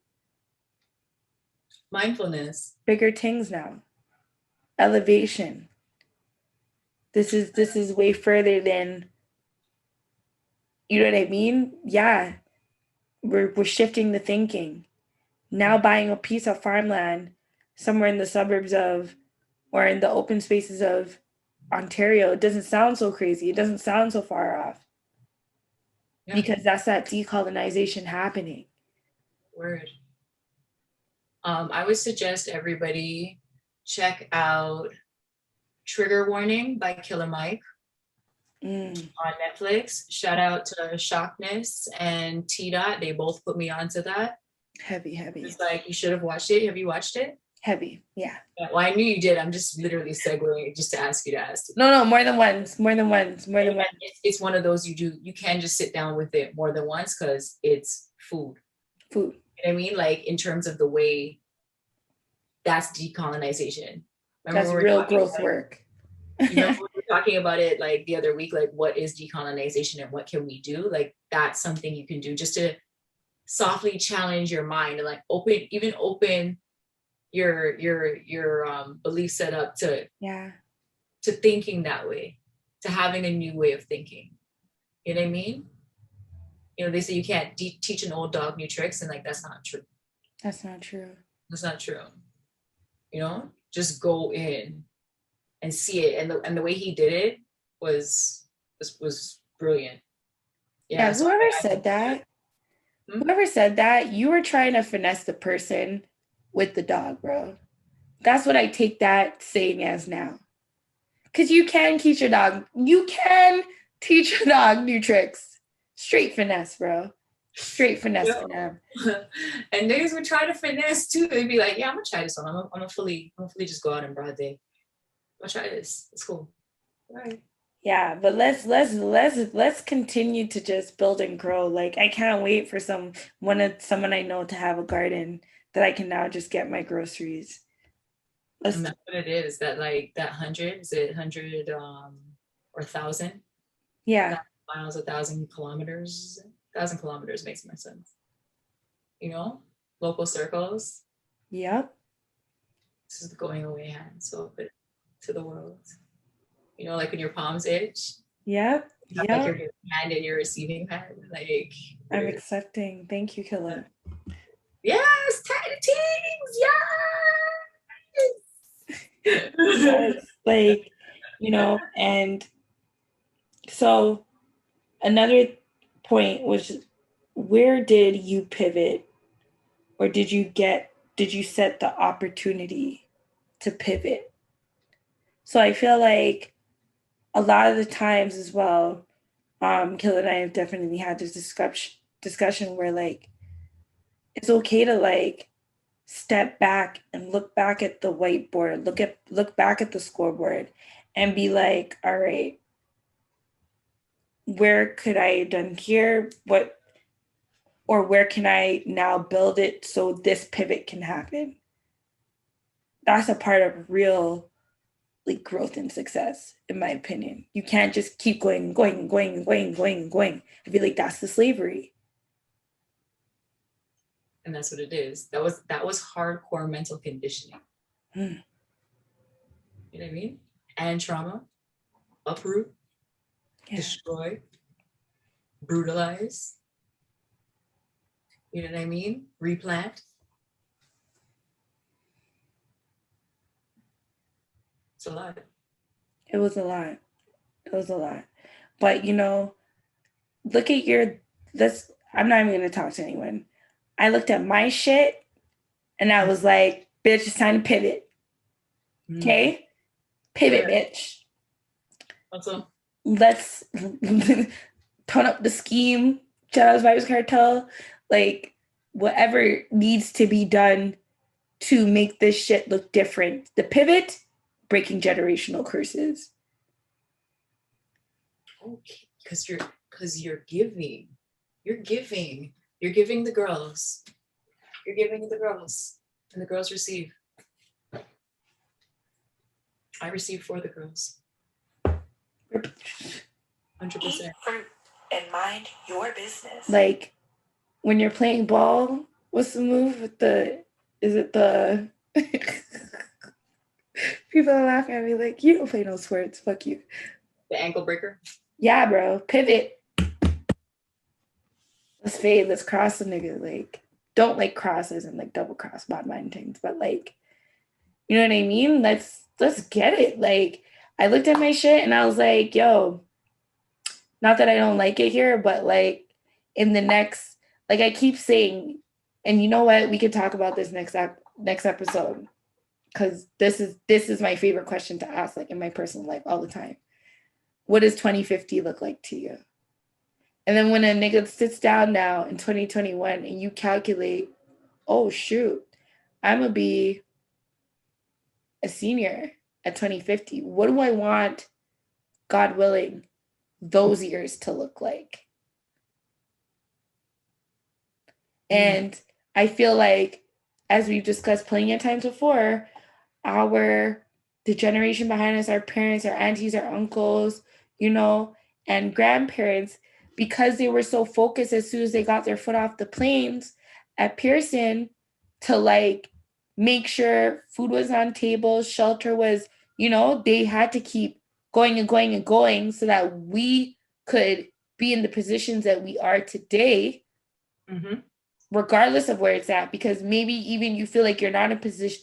Mindfulness. Bigger things now. Elevation. This is way further than, you know what I mean? Yeah. We're shifting the thinking. Now buying a piece of farmland somewhere in the suburbs of or in the open spaces of Ontario, it doesn't sound so crazy. It doesn't sound so far off. Yeah. Because that's that decolonization happening. Word. I would suggest everybody check out Trigger Warning by Killer Mike on Netflix. Shout out to Shockness and T-Dot. They both put me onto that. Heavy. It's like, you should have watched it. Have you watched it? Heavy, yeah. Well, I knew you did. I'm just literally segueing just to ask you to ask. No, more than once. It's one of those you can just sit down with it more than once because it's food. You know what I mean? Like, in terms of the way that's decolonization. That's real growth work. Remember we were talking about it like the other week, like what is decolonization and what can we do? Like, that's something you can do just to softly challenge your mind and like open your belief set up to thinking that way, to having a new way of thinking. You know what I mean? You know, they say you can't teach an old dog new tricks, and like that's not true. That's not true. You know, just go in and see it, and the way he did it was brilliant. Yeah, so whoever said that, you were trying to finesse the person with the dog, bro. That's what I take that saying as now. Because you can teach your dog new tricks. Straight finesse, bro. Straight finesse for them. And niggas would try to finesse too. They'd be like, yeah, I'm gonna try this one. I'm gonna fully just go out in broad day. I'm gonna try this. It's cool. All right. Yeah, but let's continue to just build and grow. Like, I can't wait for someone I know to have a garden that I can now just get my groceries. And that's what it is. That like that 100, is it 100 or 1,000? Yeah. Miles, 1,000 kilometers. 1,000 kilometers makes more sense. You know, local circles. Yep. This is the going away hand. So open to the world. You know, like when your palms itch. Yep. Like your giving hand and your receiving hand. Like, I'm accepting. Thank you, Killa. Yes, tiny things. Yes. Like, you know, and so another point was, where did you pivot, or did you set the opportunity to pivot? So I feel like a lot of the times as well, Killa and I have definitely had this discussion where like it's okay to like step back and look back at the whiteboard, look back at the scoreboard and be like, all right, where could I have done here? Where can I now build it so this pivot can happen? That's a part of real like growth and success, in my opinion. You can't just keep going. I feel like that's the slavery. And that's what it is. That was hardcore mental conditioning. You know what I mean? And trauma, uproot, destroy, brutalize. You know what I mean? Replant. It's a lot. It was a lot. But you know, look at I'm not even going to talk to anyone. I looked at my shit and I was like, bitch, it's time to pivot. Okay? Pivot, bitch. Also, let's tone up the scheme. Shout out to Vibes Cartel. Like, whatever needs to be done to make this shit look different. The pivot, breaking generational curses. Okay, because you're giving. You're giving the girls. You're giving the girls. And the girls receive. I receive for the girls. 100%. Eat fruit and mind your business. Like, when you're playing ball, what's the move with is it the people are laughing at me like, you don't play no sports, fuck you. The ankle breaker? Yeah, bro. Pivot. Let's fade, let's cross the nigga. Like, don't like crosses and like double cross bad mind things, but like, you know what I mean? Let's let's get it. Like, I looked at my shit and I was like, yo, not that I don't like it here, but like in the next, like I keep saying, and you know what? We could talk about this next episode, because this is my favorite question to ask, like in my personal life all the time. What does 2050 look like to you? And then when a nigga sits down now in 2021 and you calculate, oh shoot, I'm gonna be a senior at 2050. What do I want, God willing, those years to look like? And I feel like, as we've discussed plenty of times before, the generation behind us, our parents, our aunties, our uncles, and grandparents, because they were so focused as soon as they got their foot off the planes at Pearson to like make sure food was on tables, shelter was, they had to keep going and going and going so that we could be in the positions that we are today. Mm-hmm. Regardless of where it's at, because maybe even you feel like you're not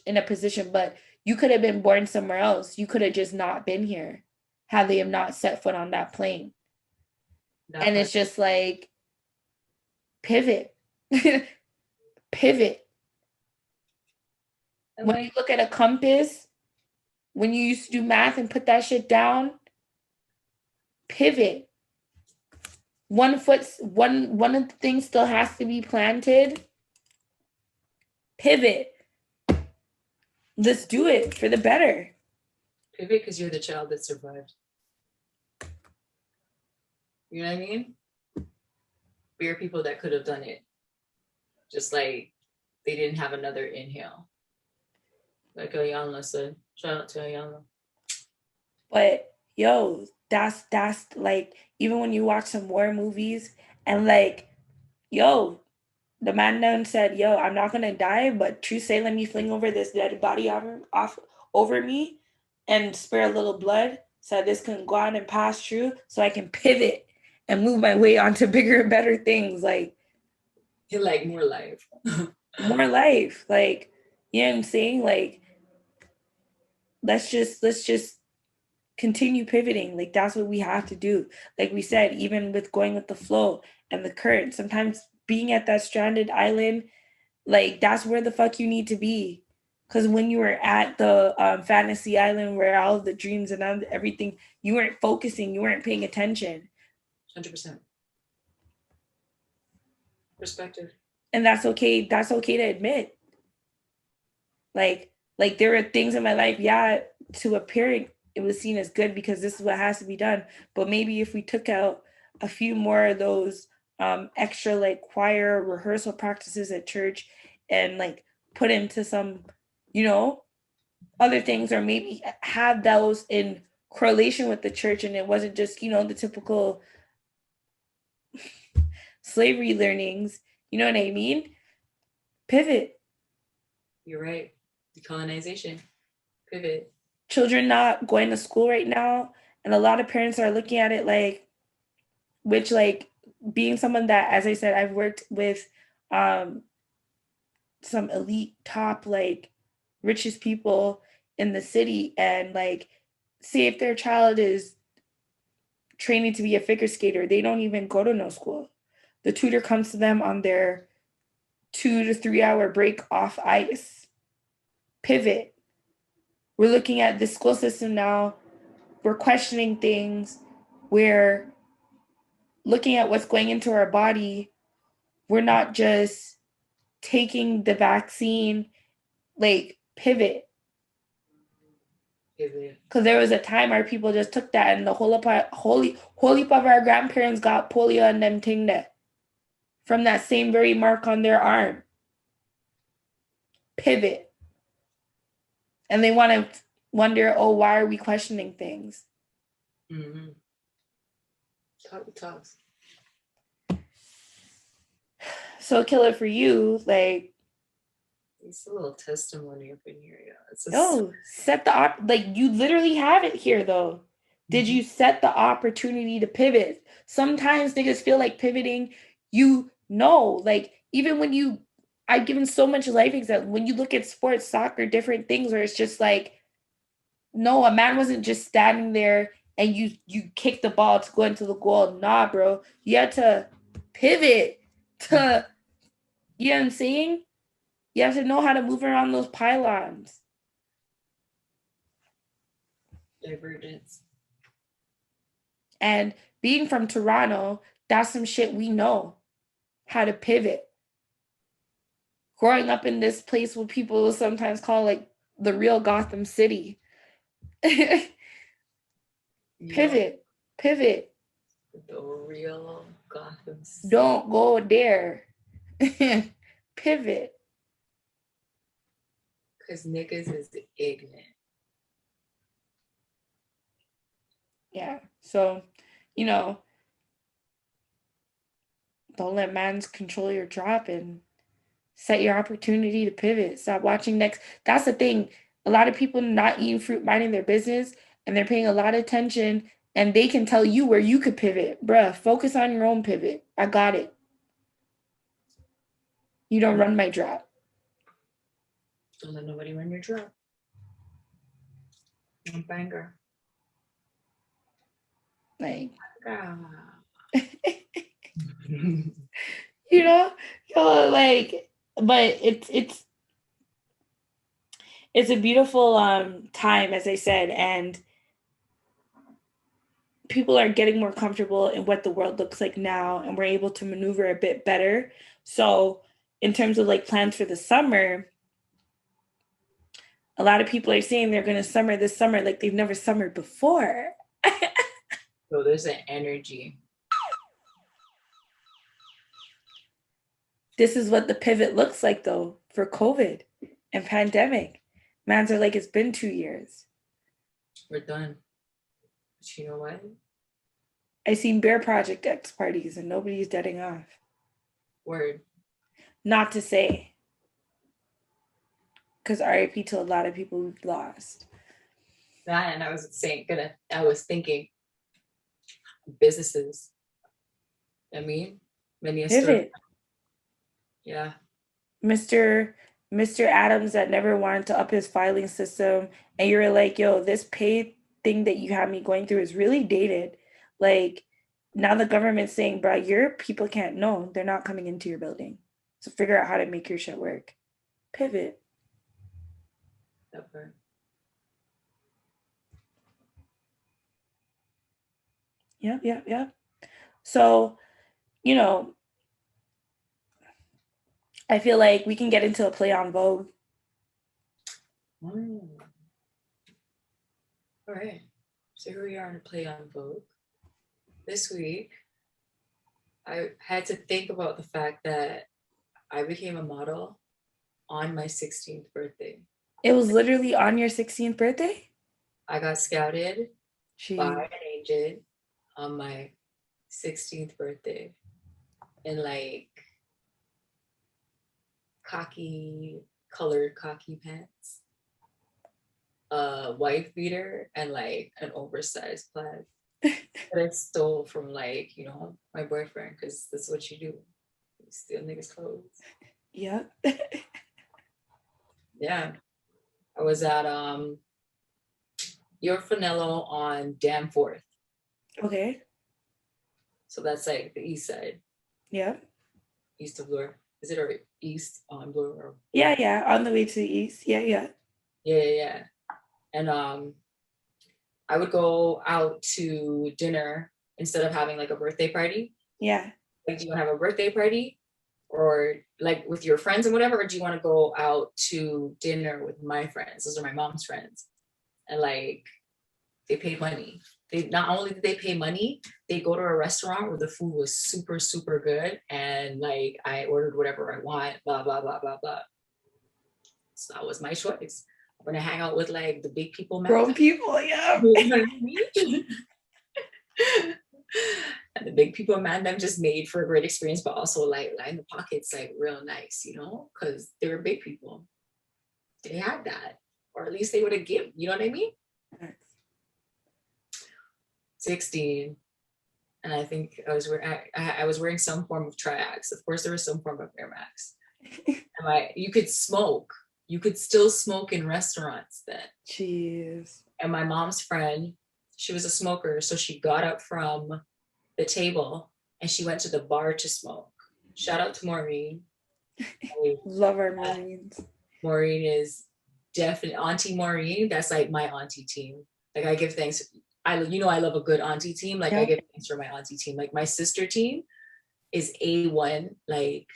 in a position, but you could have been born somewhere else. You could have just not been here had they have not set foot on that plane. And it's just like, pivot. Pivot. And when you look at a compass, when you used to do math and put that shit down, pivot. One of the things still has to be planted. Pivot. Let's do it for the better. Pivot because you're the child that survived. You know what I mean? We are people that could have done it. Just like they didn't have another inhale. Like Ayanna said. Shout out to Ayanna. But yo, that's like, even when you watch some war movies and like, yo, the man done said, yo, I'm not gonna die, but true say, let me fling over this dead body off over me and spare a little blood so this can go on and pass through so I can pivot and move my way onto bigger and better things. Like, you like more life. More life. Like, you know what I'm saying? Like, let's just continue pivoting. Like, that's what we have to do. Like we said, even with going with the flow and the current, sometimes being at that stranded island, like, that's where the fuck you need to be. Because when you were at the fantasy island where all of the dreams and everything, you weren't focusing, you weren't paying attention. 100%. Perspective. And that's okay. That's okay to admit. Like there were things in my life, yeah, to a parent, it was seen as good because this is what has to be done. But maybe if we took out a few more of those extra like choir rehearsal practices at church and like put into some, other things, or maybe have those in correlation with the church, and it wasn't just, the typical slavery learnings, you know what I mean? Pivot. You're right. Decolonization. Pivot. Children not going to school right now, and a lot of parents are looking at it like, which, like, being someone that, as I said, I've worked with some elite top, like, richest people in the city, and like, say if their child is training to be a figure skater, they don't even go to no school. The tutor comes to them on their 2 to 3 hour break off ice. Pivot. We're looking at the school system now. We're questioning things. We're looking at what's going into our body. We're not just taking the vaccine. Like, pivot. Because there was a time our people just took that, and the whole heap of our grandparents got polio and them thing there from that same very mark on their arm. Pivot. And they want to wonder, oh, why are we questioning things? Mm-hmm. Talks. So, Killer, for you, like, it's a little testimony up in here, yeah. No, set the like, you literally have it here though. Did you set the opportunity to pivot? Sometimes niggas feel like pivoting, like, even when I've given so much life example, when you look at sports, soccer, different things where it's just like, No, a man wasn't just standing there and you kick the ball to go into the goal. Nah, bro. You had to pivot to, you know what I'm saying? You have to know how to move around those pylons. Divergence. And being from Toronto, that's some shit we know how to pivot. Growing up in this place what people will sometimes call like the real Gotham City. Pivot. The real Gotham City. Don't go there. Pivot. Because niggas is ignorant. Yeah. So, you know, don't let mans control your drop and set your opportunity to pivot. Stop watching next. That's the thing. A lot of people not eating fruit, minding their business, and they're paying a lot of attention, and they can tell you where you could pivot. Bruh, focus on your own pivot. I got it. You don't run my drop. Don't let nobody run your drop. I'm banger. Like, you you know, like, but it's a beautiful time, as I said, and people are getting more comfortable in what the world looks like now, and we're able to maneuver a bit better. So in terms of like plans for the summer, a lot of people are saying they're going to summer this summer like they've never summered before. So there's an energy. This is what the pivot looks like though for COVID and pandemic. Mans are like, it's been 2 years. We're done. But you know what? I seen Bear Project X parties and nobody's deading off. Word. Not to say. Because RIP to a lot of people we've lost. That, and I was thinking businesses. I mean, many a story. Yeah. Mr. Adams that never wanted to up his filing system, and you were like, yo, this pay thing that you have me going through is really dated. Like, now the government's saying, bro, your people can't know. They're not coming into your building. So figure out how to make your shit work. Pivot. Okay. Yep. So, you know, I feel like we can get into a play on Vogue. All right. So here we are in a play on Vogue. This week, I had to think about the fact that I became a model on my 16th birthday. It was literally on your 16th birthday? I got scouted by Jeez. an agent on my 16th birthday in like colored khaki pants, a wife beater, and like an oversized plaid that I stole from like, you know, my boyfriend, because that's what you do. You steal niggas' clothes. Yeah. Yeah. I was at Your Finello on Danforth. Okay. So that's like the east side. Yeah. East of Bloor. Is it or east on Bloor? Or Yeah. On the way to the east. Yeah. Yeah. And I would go out to dinner instead of having like a birthday party. Yeah. Like, do you want to have a birthday party or like with your friends and whatever, or do you want to go out to dinner with my friends? Those are my mom's friends. And like, they paid money. They not only did they pay money, they go to a restaurant where the food was super, super good. And like, I ordered whatever I want, blah, blah, blah, blah, blah. So that was my choice. I'm gonna hang out with like the big people. Grown people, yeah. You know what I mean? And the big people, man, them just made for a great experience, but also like line the pockets like real nice, you know, because they were big people. They had that, or at least they would have given, you know what I mean? 16, and I think I was wearing some form of triax. Of course, there was some form of Air Max. And you could smoke. You could still smoke in restaurants then. Jeez. And my mom's friend, she was a smoker. So she got up from the table and she went to the bar to smoke. Shout out to Maureen. Love our Marines. Maureen is definitely Auntie Maureen. That's like my auntie team. Like I give thanks. I love a good auntie team. Like I give thanks for my auntie team. Like my sister team is A1, like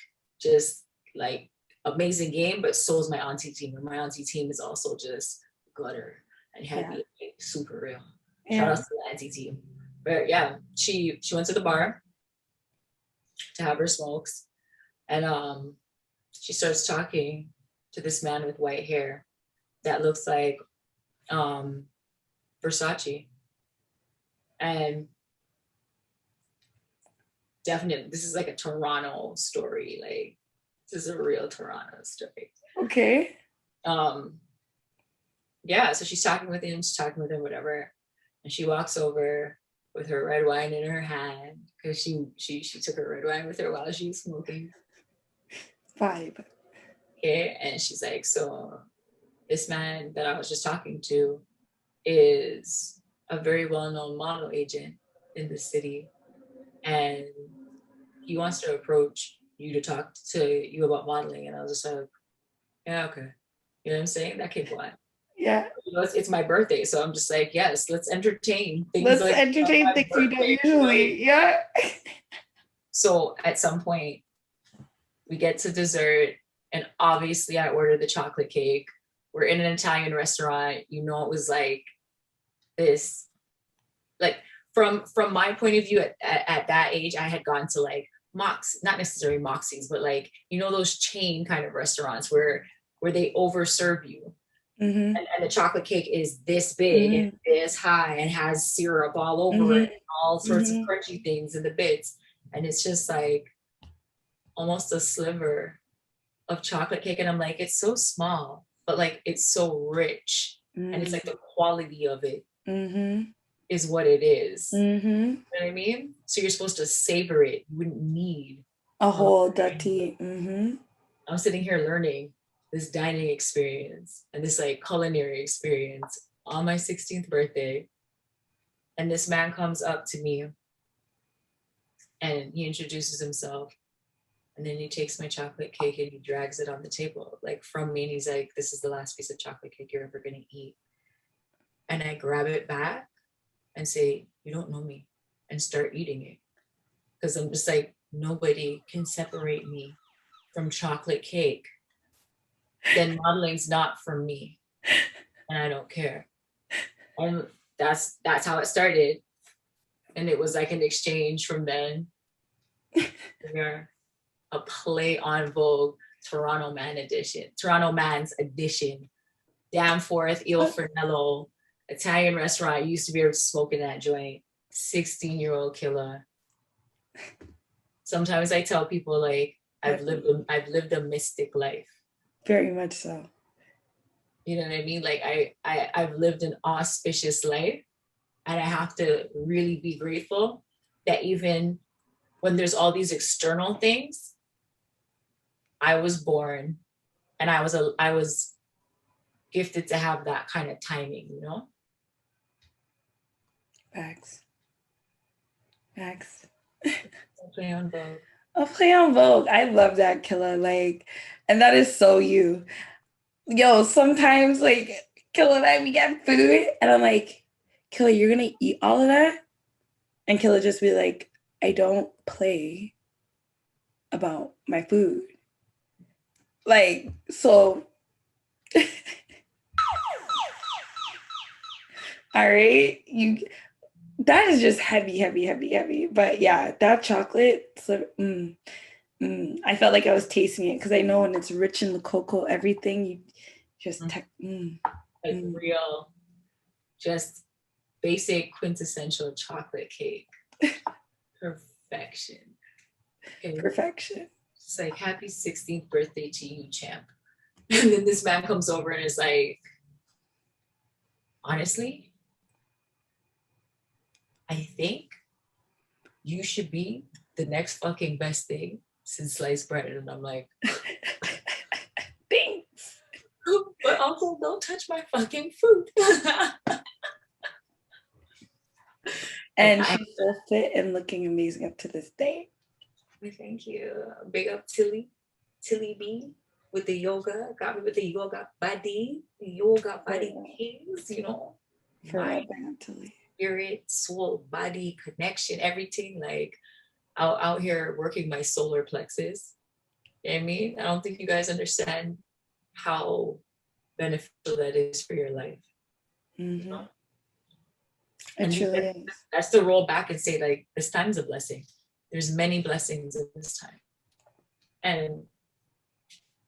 just like amazing game, but so is my auntie team. And my auntie team is also just gutter and heavy, like, super real. Shout out to the auntie team. But yeah, she went to the bar to have her smokes, and she starts talking to this man with white hair that looks like Versace. And definitely, this is like a Toronto story. Like, this is a real Toronto story. Okay. Yeah, so she's talking with him, whatever. And she walks over with her red wine in her hand because she took her red wine with her while she was smoking. Vibe. Okay, and she's like, so this man that I was just talking to is a very well-known model agent in the city, and he wants to approach you to talk to you about modeling. And I was just like, yeah, okay. You know what I'm saying? That kid won. Yeah. You know, it's my birthday, so I'm just like, yes, let's entertain things. Let's like entertain things we don't usually. Yeah. So at some point, we get to dessert, and obviously I ordered the chocolate cake. We're in an Italian restaurant. You know, it was like this, like from my point of view at that age, I had gone to like not necessarily Moxie's, but like, you know, those chain kind of restaurants where they overserve you. Mm-hmm. And the chocolate cake is this big and this high and has syrup all over it, and all sorts of crunchy things in the bits. And it's just like almost a sliver of chocolate cake. And I'm like, it's so small, but like it's so rich. And it's like the quality of it is what it is. You know what I mean? So you're supposed to savor it. You wouldn't need a whole dirty. I'm sitting here learning this dining experience and this like culinary experience on my 16th birthday. And this man comes up to me and he introduces himself. And then he takes my chocolate cake and he drags it on the table, like from me. And he's like, this is the last piece of chocolate cake you're ever going to eat. And I grab it back and say, you don't know me, and start eating it. Because I'm just like, nobody can separate me from chocolate cake. Then modeling's not for me. And I don't care. And that's how it started. And it was like an exchange from then. We're a play on Vogue Toronto Man's edition. Danforth, Il Fornello, Italian restaurant. I used to be able to smoke in that joint. 16-year-old killer. Sometimes I tell people like I've lived a mystic life. Very much so. You know what I mean? Like I've lived an auspicious life, and I have to really be grateful that even when there's all these external things, I was born and I was gifted to have that kind of timing, you know? Facts. I'll play on Vogue. I'll play on Vogue. I love that, Killa. Like, and that is so you. Yo, sometimes like Killa and I, we get food and I'm like, Killa, you're gonna eat all of that? And Killa just be like, I don't play about my food. Like, so all right, that is just heavy. But yeah, that chocolate, so, I felt like I was tasting it because I know when it's rich in the cocoa, everything, you just real, just basic quintessential chocolate cake. Perfection. Okay. Perfection. It's like, happy 16th birthday to you, champ. And then this man comes over and is like, honestly, I think you should be the next fucking best thing since sliced bread. And I'm like, thanks. But also don't touch my fucking food. And she's still fit and looking amazing up to this day. Thank you. Big up Tilly B with the yoga. Got me with the yoga body things, you know. For Mind, mentally. spirit, soul, body, connection, everything. Like out here working my solar plexus. You know what I mean? I don't think you guys understand how beneficial that is for your life. Mm-hmm. You know? It truly is. That's to roll back and say, like, this time is a blessing. There's many blessings in this time. And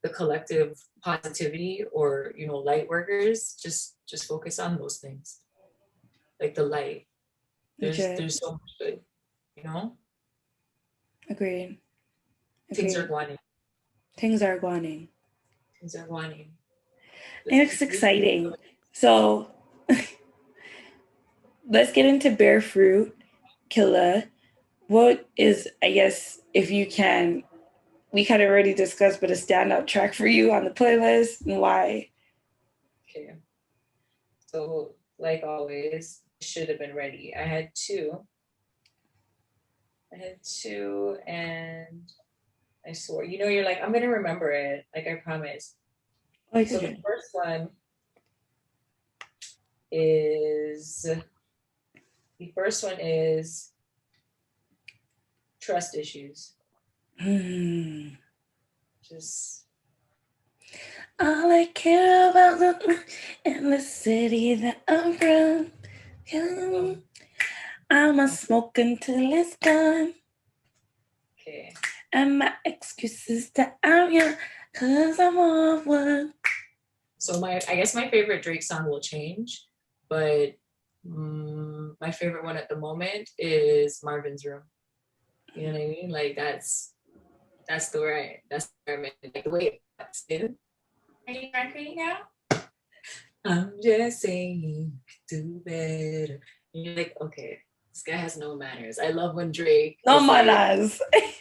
the collective positivity, or, you know, light workers, just focus on those things. Like the light. There's so much good, you know? Agreed. Things are guaning. Things are guaning. Things are guaning. It's exciting. So let's get into Bare Fruit Killa. What is, I guess, if you can, we kind of already discussed, but a standout track for you on the playlist, and why? Okay. So, like always, should have been ready. I had two, and I swore, you know, you're like, I'm gonna remember it, like I promise. Okay. So the first one is trust issues. Just all I care about in the city that I'm from. I'ma smoke until it's done. okay. And my excuse is that I'm young, cause I'm on one. So I guess my favorite Drake song will change, but my favorite one at the moment is Marvin's Room. You know what I mean? Like that's the right, that's where I'm in. Like the way it's in. Are you drunk right now? I'm just saying you could do better. And you're like, okay, this guy has no manners. I love when Drake. No manners. I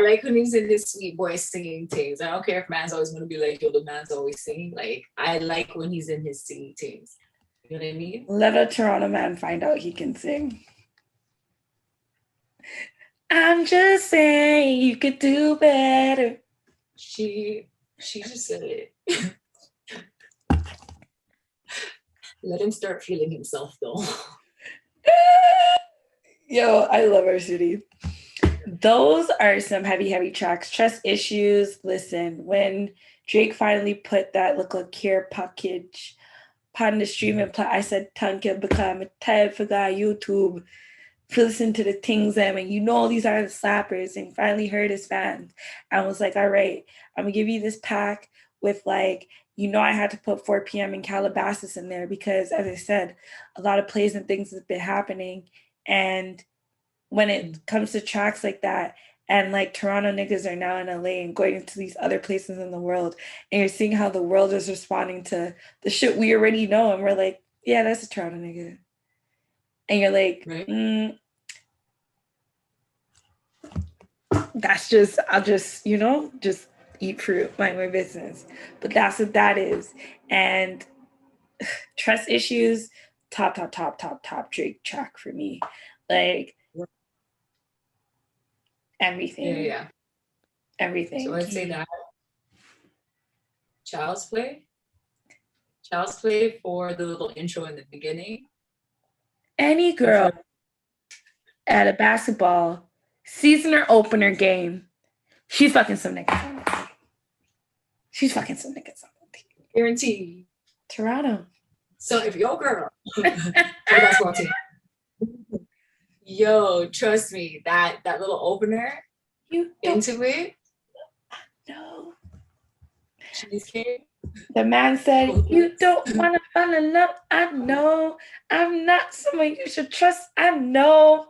like when he's in his sweet voice singing things. I don't care if man's always gonna be like, yo, the man's always singing. Like I like when he's in his singing things. You know what I mean? Let a Toronto man find out he can sing. I'm just saying you could do better. She just said it. Let him start feeling himself though. Yo, I love our city. Those are some heavy tracks. Trust issues. Listen, when Drake finally put that look here package on the streaming I said, "Thank you, become a type for guy YouTube." Listen to the things and you know these are the slappers, and finally heard his fans and was like, all right, I'm gonna give you this pack with, like, you know, I had to put 4 p.m. in Calabasas in there because, as I said, a lot of plays and things have been happening. And when it comes to tracks like that, and like Toronto niggas are now in LA and going into these other places in the world, and you're seeing how the world is responding to the shit we already know, and we're like, yeah, that's a Toronto nigga. And you're like, right. That's just, I'll just, you know, just eat fruit, mind my business. But that's what that is. And trust issues, top Drake track for me. Like everything. Yeah. Everything. So I'd say that. Child's Play for the little intro in the beginning. Any girl at a basketball season or opener game, she's fucking some niggas on the team. She's fucking some niggas on the team. Guaranteed. Toronto. So if your girl basketball team, yo, trust me, that little opener, you into it. No. Cheesecake. The man said, you don't want to fall in love. I know. I'm not someone you should trust. I know.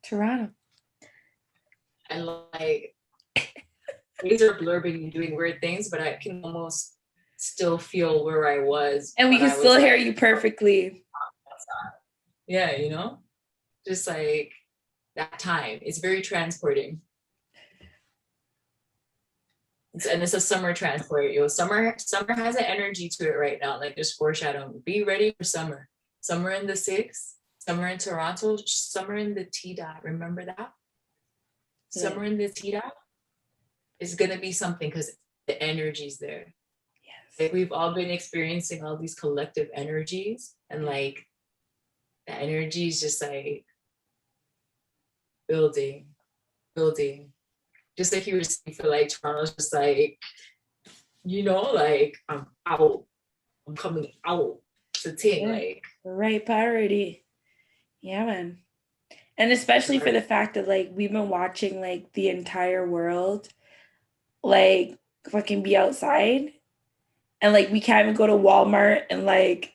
Toronto. I like these are blurbing and doing weird things, but I can almost still feel where I was. And we can still hear you perfectly. Yeah, you know? Just like that time. It's very transporting. And it's a summer transport. Yo, summer has an energy to it right now. Like there's foreshadowing. Be ready for summer. Summer in the 6. Summer in Toronto, Summer in the T-Dot. Remember that? Yeah. Summer in the T-Dot is gonna be something because the energy's there. Yes. Like we've all been experiencing all these collective energies, and like the energy is just like building. Just like you were saying for like Toronto's just like, like I'm out. I'm coming out. It's a thing, Yeah. like Right priority. Yeah, man. And especially for the fact that like we've been watching like the entire world like fucking be outside, and like we can't even go to Walmart, and like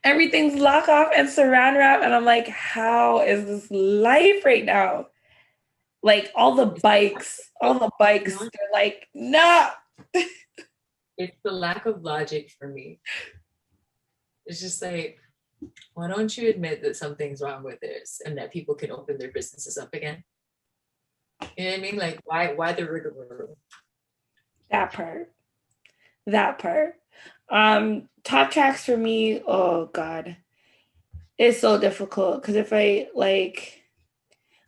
everything's lock off and saran wrap, and I'm like, how is this life right now? Like all the bikes, they're like, no. It's the lack of logic for me. It's just like, why don't you admit that something's wrong with this and that people can open their businesses up again? You know what I mean? Like, why the rigmarole? That part. Top tracks for me, oh God. It's so difficult because if I like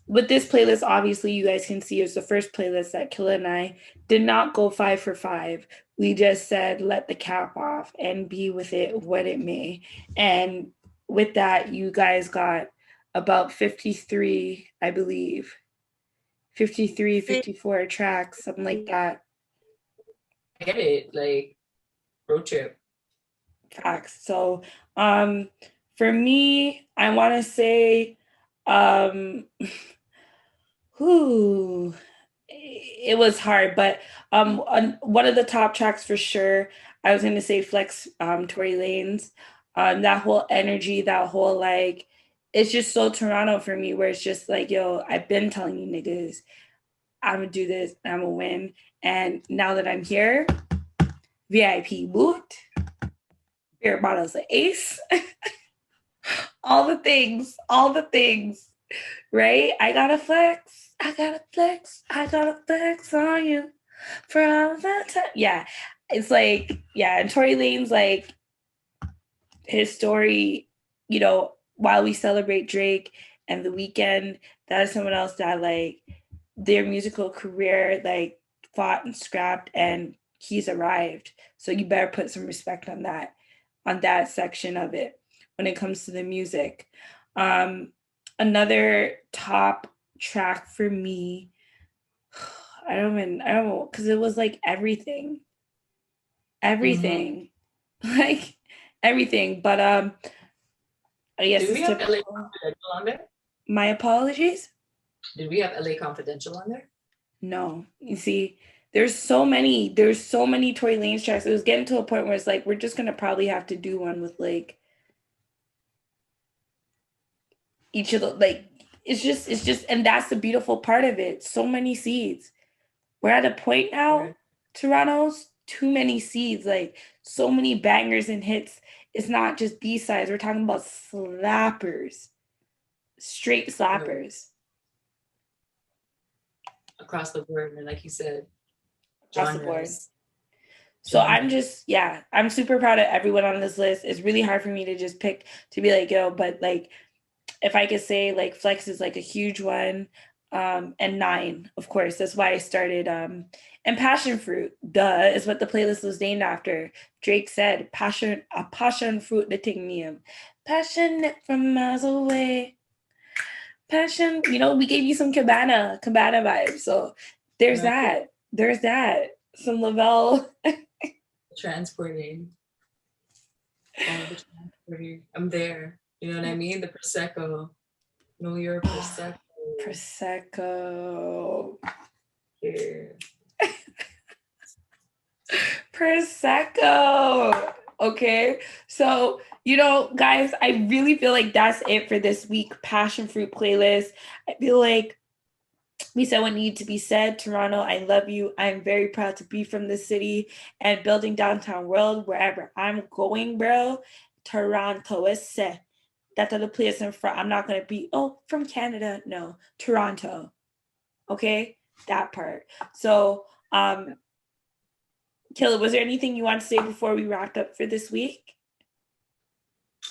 with this playlist, obviously you guys can see it's the first playlist that Killa and I did not go 5 for 5. We just said let the cap off and be with it what it may. And with that, you guys got about 53, I believe. 53, 54 tracks, something like that. I get it, like road trip. Facts. So for me, I want to say whew, it was hard, but one of the top tracks for sure, I was gonna say Flex, Tory Lanez. That whole energy, that whole like, it's just so Toronto for me, where it's just like, yo, I've been telling you niggas, I'm gonna do this, I'm gonna win. And now that I'm here, VIP boot, beer bottles of Ace, all the things, right? I gotta flex on you for all the time. Yeah, it's like, yeah, and Tory Lanez, like, his story, while we celebrate Drake and The Weeknd, that is someone else that, like, their musical career, like, fought and scrapped, and he's arrived. So you better put some respect on that section of it when it comes to the music. Another top track for me, I don't know, because it was like everything, like everything. But I guess Did we have typical. LA Confidential on there? My apologies. Did we have LA Confidential on there? No, you see, there's so many Tory Lanez tracks. It was getting to a point where it's like we're just gonna probably have to do one with like each of the, like, it's just, and that's the beautiful part of it. So many seeds. We're at a point now, right. Toronto's too many seeds, like so many bangers and hits. It's not just B-sides. We're talking about slappers, straight slappers. Across the board, and like you said, across the board. So I'm just, I'm super proud of everyone on this list. It's really hard for me to just pick, to be like, yo, but like, if I could say, like, Flex is like a huge one, and 9, of course. That's why I started, and Passion Fruit, duh, is what the playlist was named after. Drake said, a passion fruit the thing me, passionate from miles away. Passion, we gave you some cabana vibes. So there's that. Some Lavelle. Transporting. I'm there. You know what I mean? The Prosecco. Know your Prosecco. Prosecco. Here. Prosecco. Okay. So, guys, I really feel like that's it for this week Passion Fruit playlist. I feel like we said what needed to be said. Toronto, I love you. I'm very proud to be from this city and building downtown world wherever I'm going, bro. Toronto is set. That's the place in front. I'm not going to be, from Canada. No, Toronto. Okay? That part. So, Killa, was there anything you want to say before we wrapped up for this week?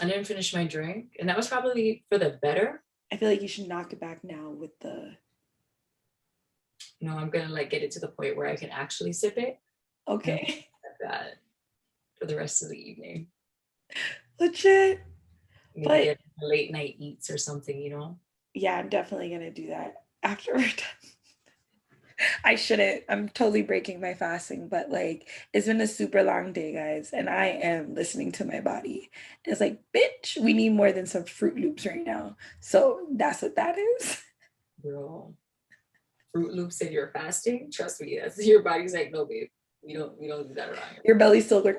I didn't finish my drink, and that was probably for the better. I feel like you should knock it back now with the. No, I'm gonna like get it to the point where I can actually sip it. Okay. Like that for the rest of the evening. Legit. Maybe But get late night eats or something, you know? yeah, I'm definitely gonna do that after we're done. I shouldn't. I'm totally breaking my fasting, but like it's been a super long day, guys, and I am listening to my body. It's like, bitch, we need more than some Fruit Loops right now. So that's what that is. Girl, Fruit Loops and you're fasting? Trust me, that's your body's like, no, babe, we don't do that around here. Your belly's still going,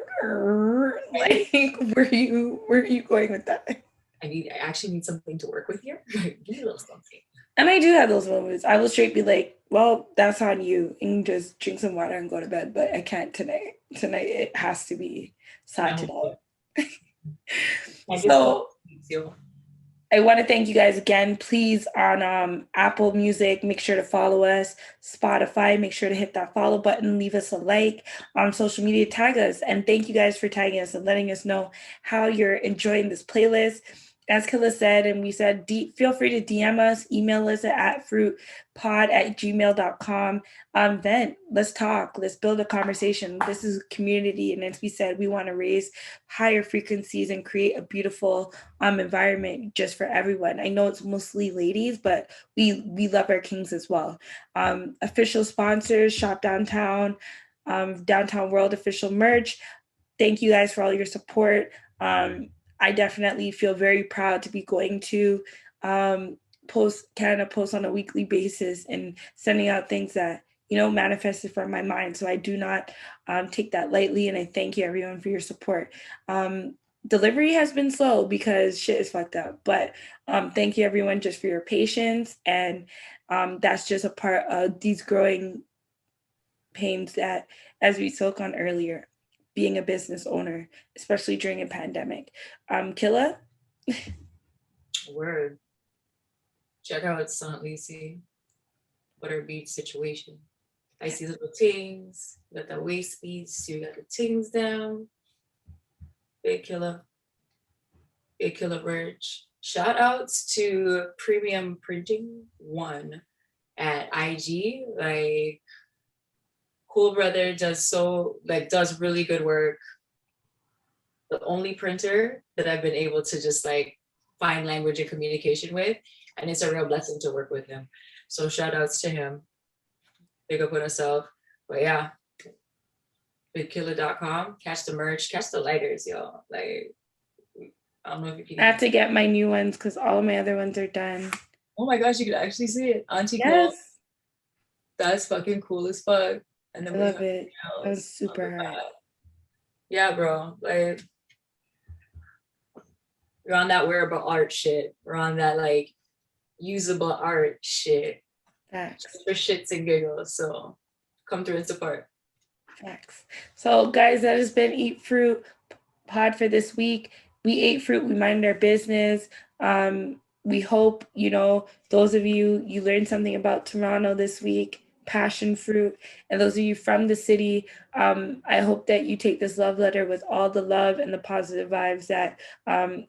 like, where are you going with that? I actually need something to work with here. Give me a little something. And I do have those moments. I will straight be like, well, that's on you. And just drink some water and go to bed. But I can't tonight. Tonight it has to be sorted out. So I want to thank you guys again. Please, on Apple Music, make sure to follow us. Spotify, make sure to hit that follow button. Leave us a like. On social media, tag us. And thank you guys for tagging us and letting us know how you're enjoying this playlist. As Killa said, and we said, feel free to DM us, email us at eatfruitpod@gmail.com. Then let's talk, let's build a conversation. This is a community. And as we said, we want to raise higher frequencies and create a beautiful environment just for everyone. I know it's mostly ladies, but we love our kings as well. Official sponsors, Shop Downtown, Downtown World official merch. Thank you guys for all your support. I definitely feel very proud to be going to Canada Post on a weekly basis and sending out things that, manifested from my mind. So I do not take that lightly. And I thank you everyone for your support. Delivery has been slow because shit is fucked up. But thank you everyone just for your patience. And that's just a part of these growing pains that, as we spoke on earlier, being a business owner, especially during a pandemic. Killa? Word. Check out St. Lucie, Butter Beach situation. I see little things, got the waist beats, you got the things down. Big Killa merch. Shout outs to Premium Printing One at IG. Like, cool brother does really good work. The only printer that I've been able to just like find language and communication with, and it's a real blessing to work with him. So shout outs to him. Big up on himself. But yeah, bigkilla.com. Catch the merch, catch the lighters, y'all. Like, I don't know if you can. I have to get my new ones because all of my other ones are done. Oh my gosh, you can actually see it. Auntie Yes. Cole. That's fucking cool as fuck. And then I love it. That was super hard. Yeah, bro. Like, we're on that wearable art shit. We're on that like usable art shit. Facts. Just for shits and giggles. So come through and support. Facts. So guys, that has been Eat Fruit pod for this week. We ate fruit, we minded our business. We hope, those of you learned something about Toronto this week, passion fruit. And those of you from the city, I hope that you take this love letter with all the love and the positive vibes that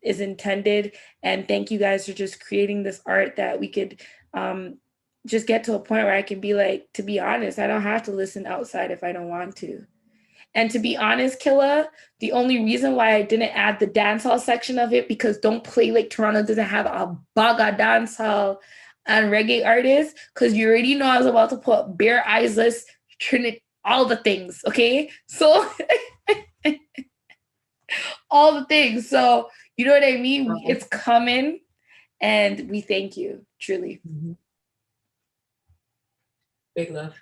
is intended. And thank you guys for just creating this art that we could just get to a point where I can be like, to be honest, I don't have to listen outside if I don't want to. And to be honest, Killa, the only reason why I didn't add the dancehall section of it, because Don't Play Like Toronto doesn't have a baga dancehall and reggae artists, because you already know I was about to put Bare Eyes, Trinity, all the things, okay? So, all the things. So, you know what I mean? It's coming, and we thank you, truly. Big love.